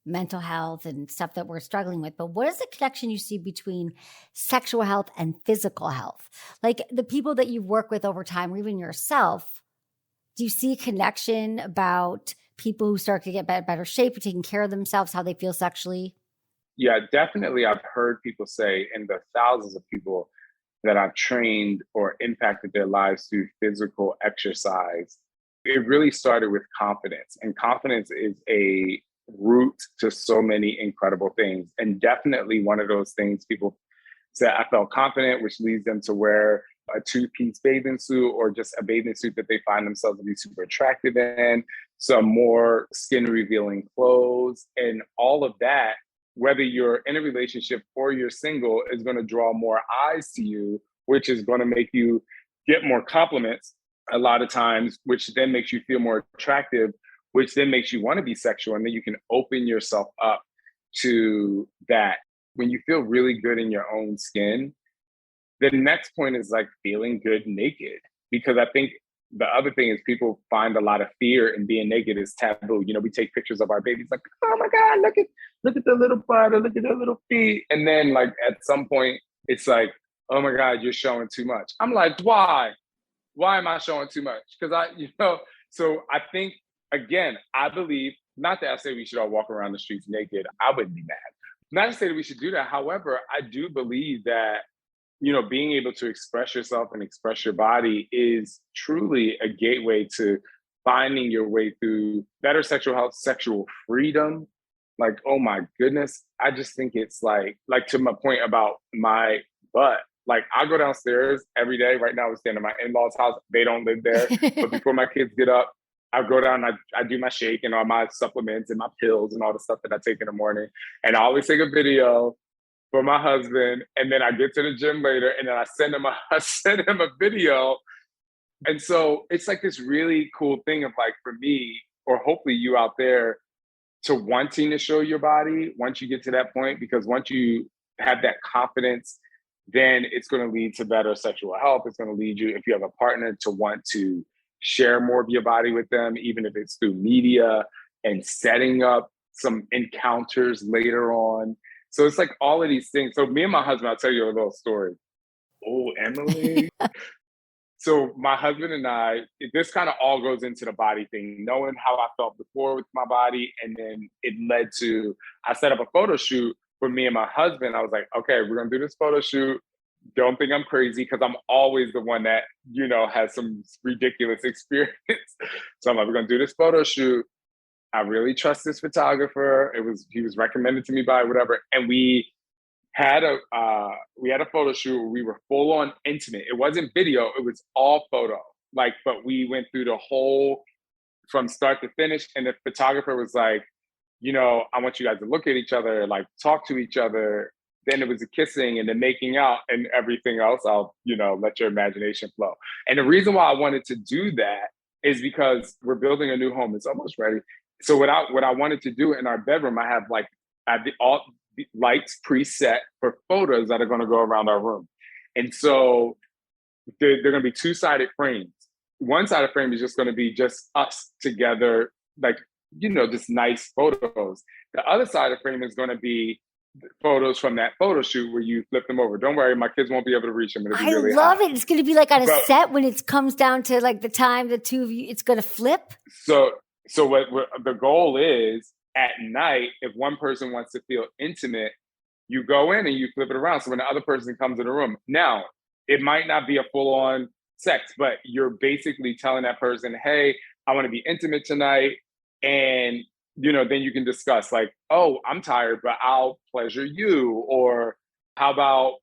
Speaker 2: mental health and stuff that we're struggling with, but what is the connection you see between sexual health and physical health? Like the people that you work with over time, or even yourself, do you see a connection about people who start to get better shape, taking care of themselves, how they feel sexually?
Speaker 1: Yeah, definitely. I've heard people say, and the thousands of people that I've trained or impacted their lives through physical exercise, it really started with confidence. And confidence is a root to so many incredible things. And definitely one of those things people say, I felt confident, which leads them to wear a two-piece bathing suit or just a bathing suit that they find themselves to be super attractive in, some more skin revealing clothes, and all of that, whether you're in a relationship or you're single, is going to draw more eyes to you, which is going to make you get more compliments a lot of times, which then makes you feel more attractive, which then makes you want to be sexual. And then you can open yourself up to that. When you feel really good in your own skin, the next point is like feeling good naked. Because I think the other thing is people find a lot of fear in being naked is taboo. We take pictures of our babies like, oh my God, look at the little butt or look at the little feet. And then like at some point it's like, oh my God, you're showing too much. I'm like, why? Why am I showing too much? Because so I think, again, I believe, not that I say we should all walk around the streets naked. I wouldn't be mad. Not to say that we should do that. However, I do believe that, being able to express yourself and express your body is truly a gateway to finding your way through better sexual health, sexual freedom. Like, oh my goodness. I just think it's like to my point about my butt. Like I go downstairs every day. Right now, we're staying at my in-laws' house. They don't live there. But before my kids get up, I go down and I do my shake and all my supplements and my pills and all the stuff that I take in the morning. And I always take a video for my husband. And then I get to the gym later and then I send him a video. And so it's like this really cool thing of like, for me, or hopefully you out there, to wanting to show your body once you get to that point, because once you have that confidence, then it's going to lead to better sexual health. It's going to lead you, if you have a partner, to want to share more of your body with them, even if it's through media and setting up some encounters later on. So it's like all of these things. So me and my husband, I'll tell you a little story. Oh, Emily. So my husband and I, this kind of all goes into the body thing, knowing how I felt before with my body. And then it led to, I set up a photo shoot for me and my husband. I was like, okay, we're going to do this photo shoot. Don't think I'm crazy, because I'm always the one that, has some ridiculous experience. So I'm like, we're going to do this photo shoot. I really trust this photographer. He was recommended to me by whatever. And we had a photo shoot where we were full on intimate. It wasn't video, it was all photo. But we went through the whole from start to finish. And the photographer was like, I want you guys to look at each other, like talk to each other. Then it was the kissing and the making out and everything else. I'll, let your imagination flow. And the reason why I wanted to do that is because we're building a new home. It's almost ready. So what I wanted to do in our bedroom, I have all the lights preset for photos that are going to go around our room. And so they're going to be two-sided frames. One side of frame is just going to be just us together, just nice photos. The other side of the frame is going to be photos from that photo shoot where you flip them over. Don't worry, my kids won't be able to reach them.
Speaker 2: I love it. It's going to be like on a set when it comes down to like the time the two of you, it's going to flip.
Speaker 1: So what the goal is at night, if one person wants to feel intimate, you go in and you flip it around. So when the other person comes in the room, now it might not be a full on sex, but you're basically telling that person, hey, I want to be intimate tonight. And, then you can discuss like, oh, I'm tired, but I'll pleasure you. Or how about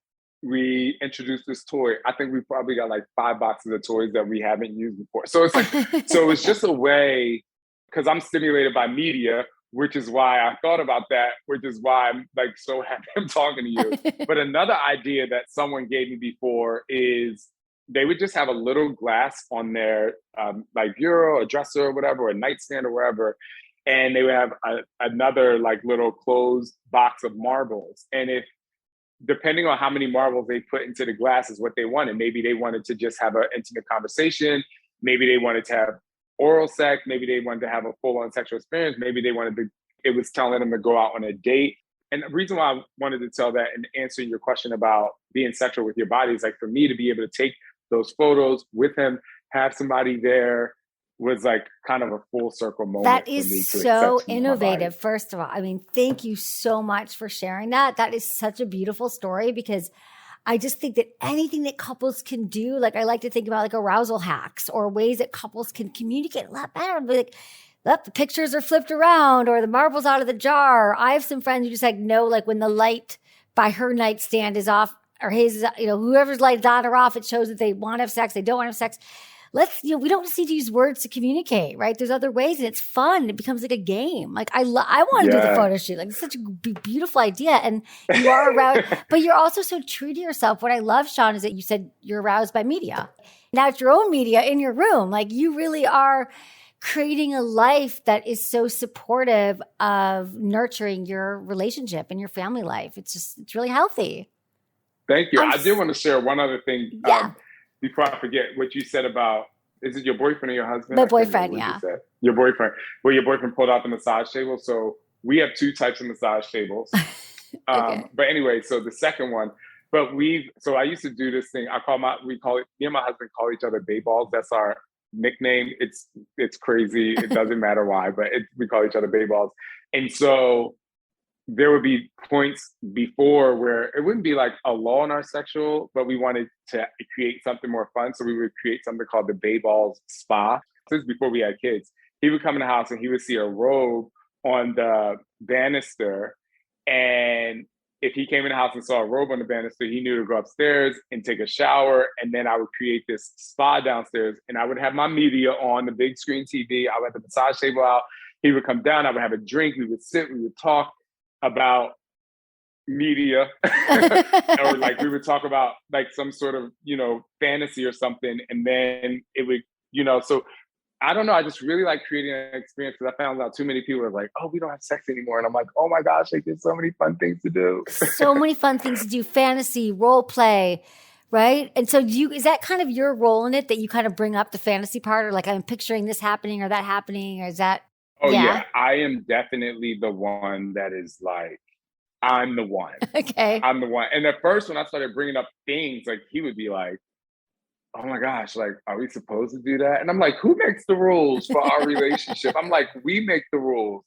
Speaker 1: we introduce this toy? I think we probably got like 5 boxes of toys that we haven't used before. So it's like, so it's just a way, because I'm stimulated by media, which is why I thought about that, which is why I'm like so happy I'm talking to you. But another idea that someone gave me before is they would just have a little glass on their like bureau, a dresser or whatever, or a nightstand or wherever. And they would have another like little closed box of marbles. And if, depending on how many marbles they put into the glass is what they wanted. Maybe they wanted to just have an intimate conversation. Maybe they wanted to have oral sex. Maybe they wanted to have a full-on sexual experience. Maybe they wanted to, it was telling them to go out on a date. And the reason why I wanted to tell that and answer your question about being sexual with your body is like for me to be able to take those photos with him, have somebody there was like kind of a full circle moment.
Speaker 2: That
Speaker 1: for me
Speaker 2: is
Speaker 1: to
Speaker 2: so
Speaker 1: accept my
Speaker 2: innovative.
Speaker 1: body.
Speaker 2: First of all, I mean, thank you so much for sharing that. That is such a beautiful story because I just think that anything that couples can do, like I like to think about like arousal hacks or ways that couples can communicate a lot better. Like, look, the pictures are flipped around or the marbles out of the jar. I have some friends who just like know, like when the light by her nightstand is off or his, whoever's light's on or off, it shows that they want to have sex, they don't want to have sex. We don't just need to use words to communicate, right? There's other ways and it's fun. It becomes like a game. Like I want to do the photo shoot. Like it's such a beautiful idea. And you are aroused, but you're also so true to yourself. What I love, Shaun, is that you said you're aroused by media. Now it's your own media in your room. Like you really are creating a life that is so supportive of nurturing your relationship and your family life. It's really healthy.
Speaker 1: Thank you. I did want to share one other thing.
Speaker 2: Yeah.
Speaker 1: Before I forget what you said about, is it your boyfriend or your husband?
Speaker 2: My boyfriend, yeah.
Speaker 1: Your boyfriend. Well, your boyfriend pulled out the massage table. So we have 2 types of massage tables.
Speaker 2: Okay.
Speaker 1: But anyway, so the second one, so I used to do this thing. Me and my husband call each other bay balls. That's our nickname. It's crazy. It doesn't matter why, but we call each other bay balls. And so there would be points before where it wouldn't be like a law in our sexual, but we wanted to create something more fun. So we would create something called the Bay Balls Spa. This is before we had kids. He would come in the house and he would see a robe on the banister. And if he came in the house and saw a robe on the banister, he knew to go upstairs and take a shower. And then I would create this spa downstairs and I would have my media on the big screen TV. I would have the massage table out. He would come down. I would have a drink. We would sit, we would talk about media or like we would talk about like some sort of fantasy or something, and then it would so I don't know, I just really like creating an experience because I found out too many people are like, oh, we don't have sex anymore, and I'm like, oh my gosh, like there's so many fun things to do.
Speaker 2: So many fun things to do, fantasy, role play, right? And so is that kind of your role in it, that you kind of bring up the fantasy part, or like I'm picturing this happening or that happening, or is that
Speaker 1: Oh yeah, I am definitely the one that is like, I'm the one.
Speaker 2: Okay.
Speaker 1: I'm the one. And at first, when I started bringing up things, like he would be like, oh my gosh, like, are we supposed to do that? And I'm like, who makes the rules for our relationship? I'm like, we make the rules.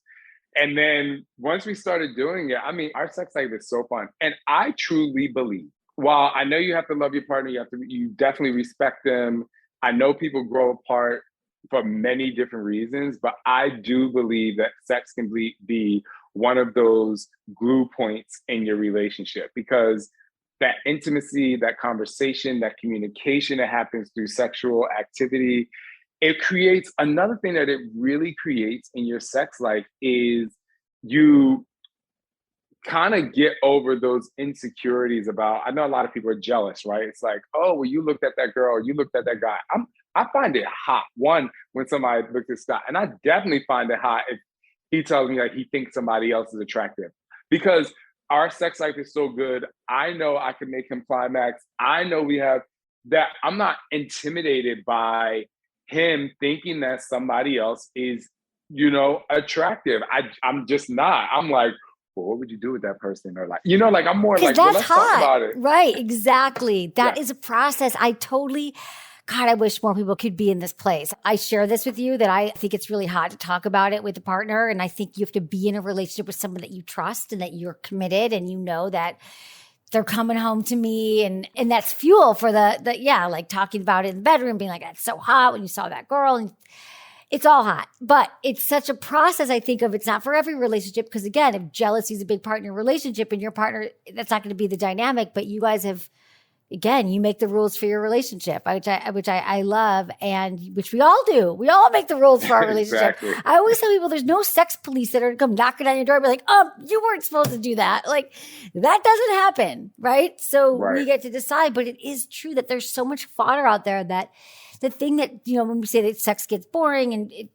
Speaker 1: And then once we started doing it, I mean, our sex life is so fun. And I truly believe, while I know you have to love your partner, you definitely respect them. I know people grow apart for many different reasons, but I do believe that sex can be one of those glue points in your relationship, because that intimacy, that conversation, that communication that happens through sexual activity, it creates another thing that it really creates in your sex life is you kind of get over those insecurities about, I know a lot of people are jealous, right? It's like, oh, well, you looked at that girl, or you looked at that guy. I find it hot, one, when somebody looks at Scott, and I definitely find it hot if he tells me like he thinks somebody else is attractive, because our sex life is so good. I know I can make him climax. I know we have that. I'm not intimidated by him thinking that somebody else is, attractive. I'm just not. I'm like, well, what would you do with that person? Or like, like I'm more like, well, let's talk about it.
Speaker 2: Right, exactly. That is a process. I totally God, I wish more people could be in this place. I share this with you that I think it's really hard to talk about it with a partner. And I think you have to be in a relationship with someone that you trust and that you're committed and you know that they're coming home to me. And that's fuel for like talking about it in the bedroom, being like, it's so hot when you saw that girl. And it's all hot, but it's such a process. I think of it's not for every relationship. Because again, if jealousy is a big part in your relationship and your partner, that's not going to be the dynamic, but you guys have, again, you make the rules for your relationship, which I love, and which we all do. We all make the rules for our relationship.
Speaker 1: Exactly.
Speaker 2: I always tell people there's no sex police that are going to come knocking on your door and be like, you weren't supposed to do that. Like, that doesn't happen, right? So we get to decide, but it is true that there's so much fodder out there that the thing that, when we say that sex gets boring and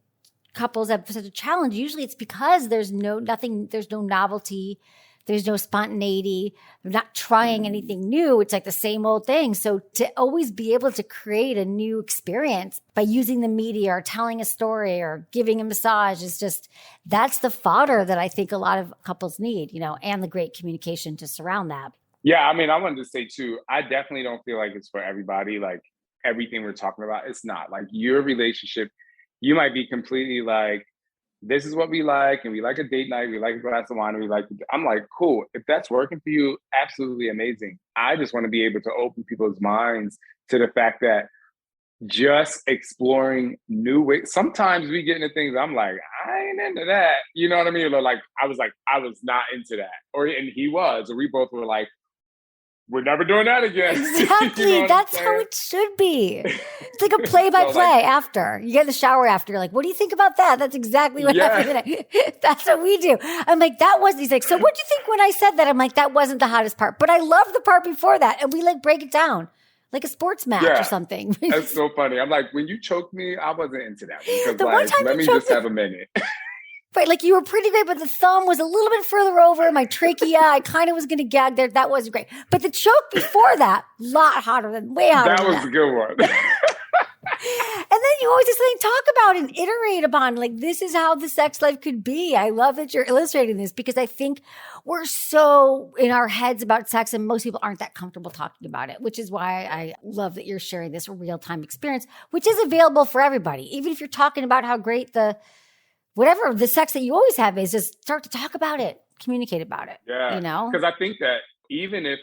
Speaker 2: couples have such a challenge, usually it's because there's no novelty. There's no spontaneity. They're not trying anything new. It's like the same old thing. So to always be able to create a new experience by using the media or telling a story or giving a massage is just, that's the fodder that I think a lot of couples need, and the great communication to surround that.
Speaker 1: Yeah. I mean, I wanted to say too, I definitely don't feel like it's for everybody. Like everything we're talking about, it's not. Like your relationship, you might be completely like, this is what we like, and we like a date night, we like a glass of wine, and I'm like, cool. If that's working for you, absolutely amazing. I just want to be able to open people's minds to the fact that just exploring new ways. Sometimes we get into things, I'm like, I ain't into that. You know what I mean? Or like, I was not into that. And he was, or we both were like, we're never doing that again.
Speaker 2: Exactly. That's how it should be. It's like a play-by-play after. You get in the shower after. You're like, what do you think about that? That's exactly what happened. That's what we do. I'm like, he's like, so what do you think when I said that? I'm like, that wasn't the hottest part. But I love the part before that. And we like break it down. Like a sports match or something.
Speaker 1: That's so funny. I'm like, when you choked me, I wasn't into that one.
Speaker 2: The one time
Speaker 1: let me just have a minute.
Speaker 2: Right, like you were pretty great, but the thumb was a little bit further over my trachea. I kind of was going to gag there. That wasn't great. But the choke before that, way hotter.
Speaker 1: That was a good one.
Speaker 2: And then you always just talk about and iterate upon, like, this is how the sex life could be. I love that you're illustrating this because I think we're so in our heads about sex and most people aren't that comfortable talking about it, which is why I love that you're sharing this real-time experience, which is available for everybody. Even if you're talking about how great whatever the sex that you always have is, just start to talk about it, communicate about it.
Speaker 1: Yeah. Because I think that even if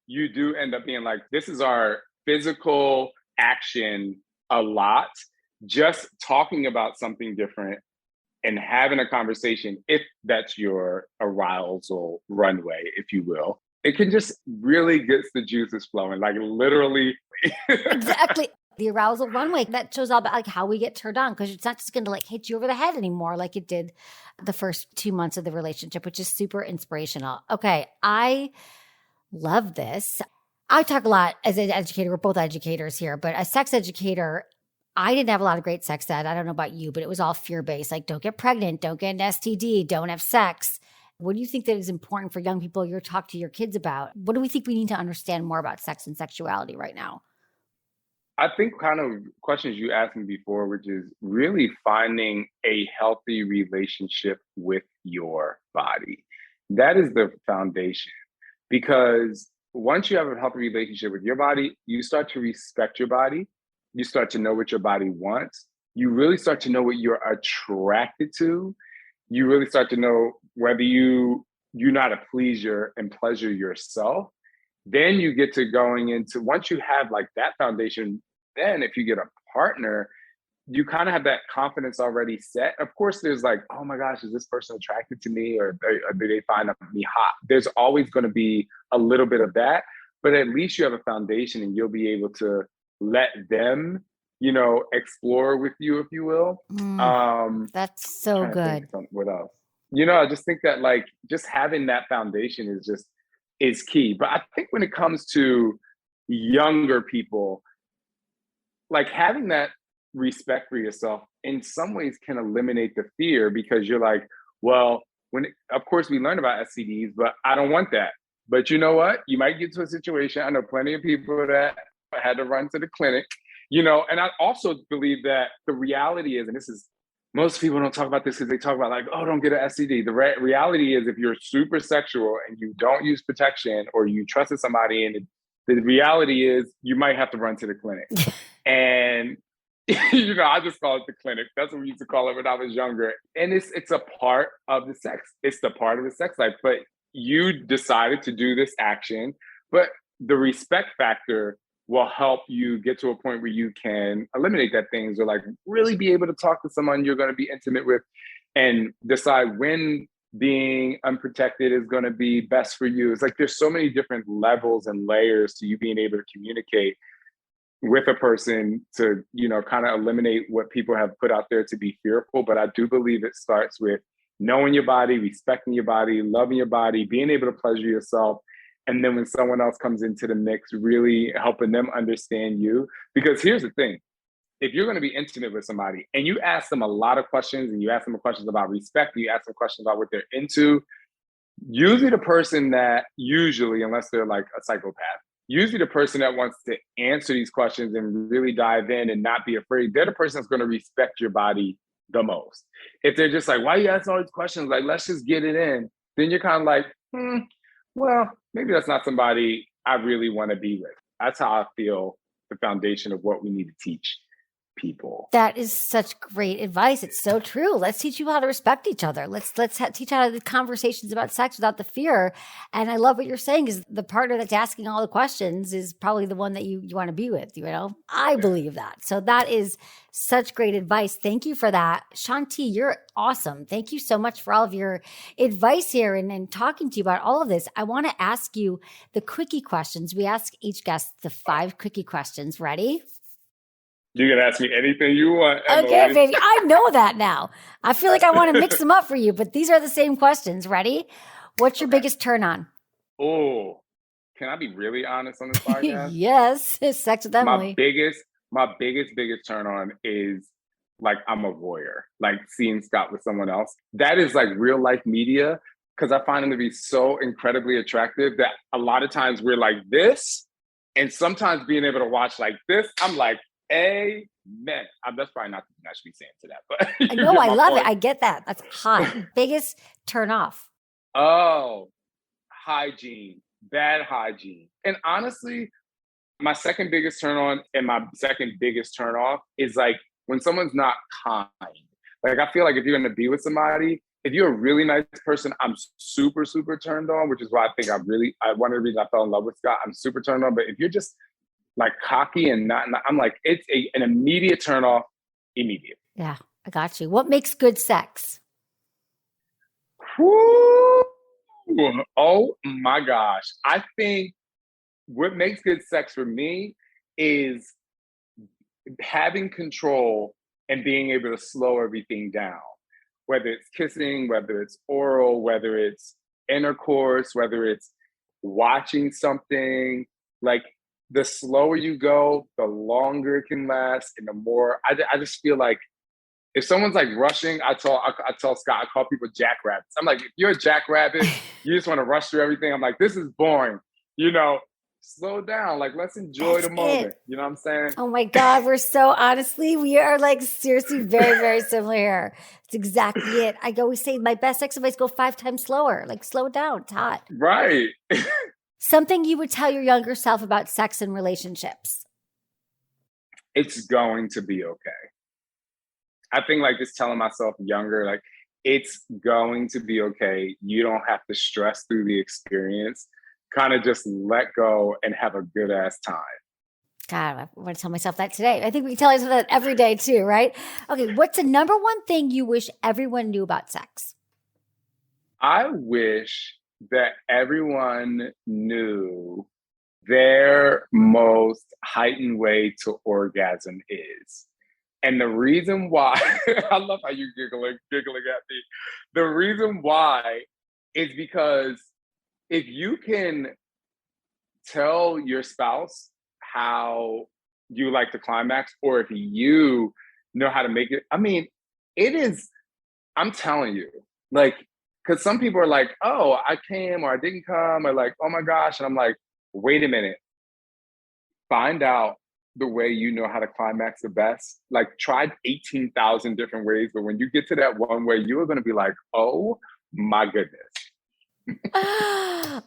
Speaker 1: you do end up being like, this is our physical action a lot, just talking about something different and having a conversation, if that's your arousal runway, if you will, it can just really gets the juices flowing, like literally.
Speaker 2: Exactly. The arousal runway, that shows all about like how we get turned on, because it's not just going to like hit you over the head anymore like it did the first 2 months of the relationship, which is super inspirational. Okay, I love this. I talk a lot as an educator. We're both educators here, but as sex educator, I didn't have a lot of great sex ed. I don't know about you, but it was all fear-based. Like, don't get pregnant, don't get an STD, don't have sex. What do you think that is important for young people you talk to your kids about? What do we think we need to understand more about sex and sexuality right now?
Speaker 1: I think kind of questions you asked me before, which is really finding a healthy relationship with your body. That is the foundation, because once you have a healthy relationship with your body, you start to respect your body. You start to know what your body wants. You really start to know what you're attracted to. You really start to know whether you know how to please and pleasure yourself. Then you get to going into, once you have like that foundation, then if you get a partner, you kind of have that confidence already set. Of course, there's like, oh my gosh, is this person attracted to me, or do they find me hot? There's always going to be a little bit of that, but at least you have a foundation and you'll be able to let them, explore with you, if you will.
Speaker 2: That's so good.
Speaker 1: What else? I just think that like just having that foundation is key. But I think when it comes to younger people, like having that respect for yourself in some ways can eliminate the fear, because you're like, well, of course we learn about STDs, but I don't want that. But you know what? You might get to a situation. I know plenty of people that had to run to the clinic, and I also believe that the reality is, and this is, most people don't talk about this because they talk about like, oh, don't get an STD. The reality is, if you're super sexual and you don't use protection, or you trusted somebody, and the reality is you might have to run to the clinic. And I just call it the clinic. That's what we used to call it when I was younger. And it's a part of the sex. It's the part of the sex life. But you decided to do this action, but the respect factor will help you get to a point where you can eliminate that things, or like really be able to talk to someone you're going to be intimate with and decide when being unprotected is going to be best for you. It's like there's so many different levels and layers to you being able to communicate with a person to, kind of eliminate what people have put out there to be fearful. But I do believe it starts with knowing your body, respecting your body, loving your body, being able to pleasure yourself. And then when someone else comes into the mix, really helping them understand you. Because here's the thing, if you're going to be intimate with somebody and you ask them a lot of questions, and you ask them questions about respect, you ask them questions about what they're into, usually the person that unless they're like a psychopath, usually the person that wants to answer these questions and really dive in and not be afraid, they're the person that's going to respect your body the most. If they're just like, why are you asking all these questions? Like, let's just get it in. Then you're kind of like, well, maybe that's not somebody I really want to be with. That's how I feel the foundation of what we need to teach people.
Speaker 2: That is such great advice. It's so true. Let's teach you how to respect each other. Let's teach how to have conversations about sex without the fear. And I love what you're saying is the partner that's asking all the questions is probably the one that you want to be with, I believe that. So that is such great advice. Thank you for that. Shaun T, you're awesome. Thank you so much for all of your advice here and talking to you about all of this. I want to ask you the quickie questions. We ask each guest the 5 quickie questions. Ready?
Speaker 1: You can ask me anything you want, Emily.
Speaker 2: Okay, baby. I know that now. I feel like I want to mix them up for you, but these are the same questions. Ready? What's your biggest turn on?
Speaker 1: Oh, can I be really honest on this podcast?
Speaker 2: Yes. Sex with Emily.
Speaker 1: My biggest turn on is like I'm a voyeur, like seeing Scott with someone else. That is like real life media, because I find him to be so incredibly attractive that a lot of times we're like this, and sometimes being able to watch like this, I'm like, amen. That's probably not something I should be saying to that, but
Speaker 2: no, I love it. I get that. That's hot. Biggest turn off.
Speaker 1: Oh, hygiene, bad hygiene. And honestly, my second biggest turn on and my second biggest turn off is like when someone's not kind. Like I feel like if you're going to be with somebody, if you're a really nice person, I'm super, super turned on, which is why I think one of the reasons I fell in love with Scott, I'm super turned on. But if you're just like cocky and not I'm like, it's an immediate turn off, immediate.
Speaker 2: Yeah, I got you. What makes good sex?
Speaker 1: Woo! Oh my gosh. I think what makes good sex for me is having control and being able to slow everything down, whether it's kissing, whether it's oral, whether it's intercourse, whether it's watching something. Like the slower you go, the longer it can last, and the more I just feel like if someone's like rushing, I tell Scott, I call people jackrabbits. I'm like, if you're a jackrabbit, you just want to rush through everything. I'm like, this is boring. Slow down. Like, let's enjoy the moment. You know what I'm saying?
Speaker 2: Oh my God. We are like seriously very, very similar here. It's exactly it. I always say my best sex advice, go 5 times slower. Like slow down. It's hot.
Speaker 1: Right.
Speaker 2: Something you would tell your younger self about sex and relationships.
Speaker 1: It's going to be okay. I think like just telling myself younger, like it's going to be okay. You don't have to stress through the experience. Kind of just let go and have a good ass time.
Speaker 2: God, I want to tell myself that today. I think we can tell ourselves that every day too, right? Okay, what's the number one thing you wish everyone knew about sex?
Speaker 1: I wish that everyone knew their most heightened way to orgasm is. And the reason why, I love how you're giggling at me. The reason why is because if you can tell your spouse how you like to climax, or if you know how to make it, I'm telling you, like, because some people are like, oh, I came or I didn't come, or like, oh my gosh. And I'm like, wait a minute. Find out the way you know how to climax the best. Like, try 18,000 different ways, but when you get to that one way, you are going to be like, oh my goodness.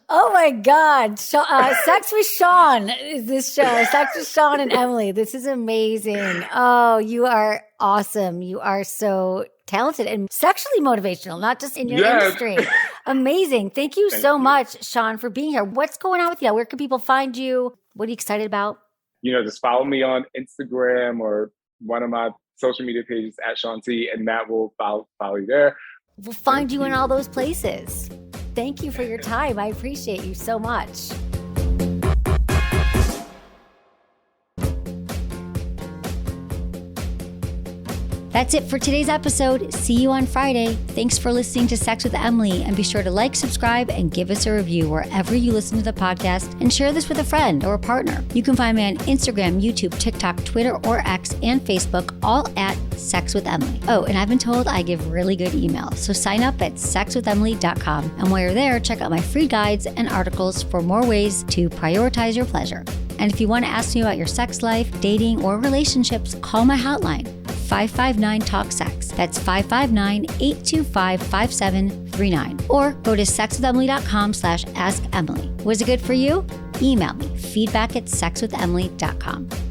Speaker 2: Oh my God. Sex with Shaun is this show. Sex with Shaun and Emily. This is amazing. Oh, you are awesome. You are so talented and sexually motivational, not just in your industry. Amazing. Thank you so much, Shaun, for being here. What's going on with you? Where can people find you? What are you excited about?
Speaker 1: Just follow me on Instagram or one of my social media pages at Shaun T, and Matt will follow you there.
Speaker 2: We'll find you in all those places. Thank you for your time. I appreciate you so much. That's it for today's episode. See you on Friday. Thanks for listening to Sex with Emily, and be sure to like, subscribe, and give us a review wherever you listen to the podcast, and share this with a friend or a partner. You can find me on Instagram, YouTube, TikTok, Twitter, or X, and Facebook, all at Sex with Emily. Oh, and I've been told I give really good emails, so sign up at sexwithemily.com. And while you're there, check out my free guides and articles for more ways to prioritize your pleasure. And if you want to ask me about your sex life, dating, or relationships, call my hotline, 559-TALK-SEX. That's 559-825-5739. Or go to sexwithemily.com/askemily. Was it good for you? Email me, feedback@sexwithemily.com.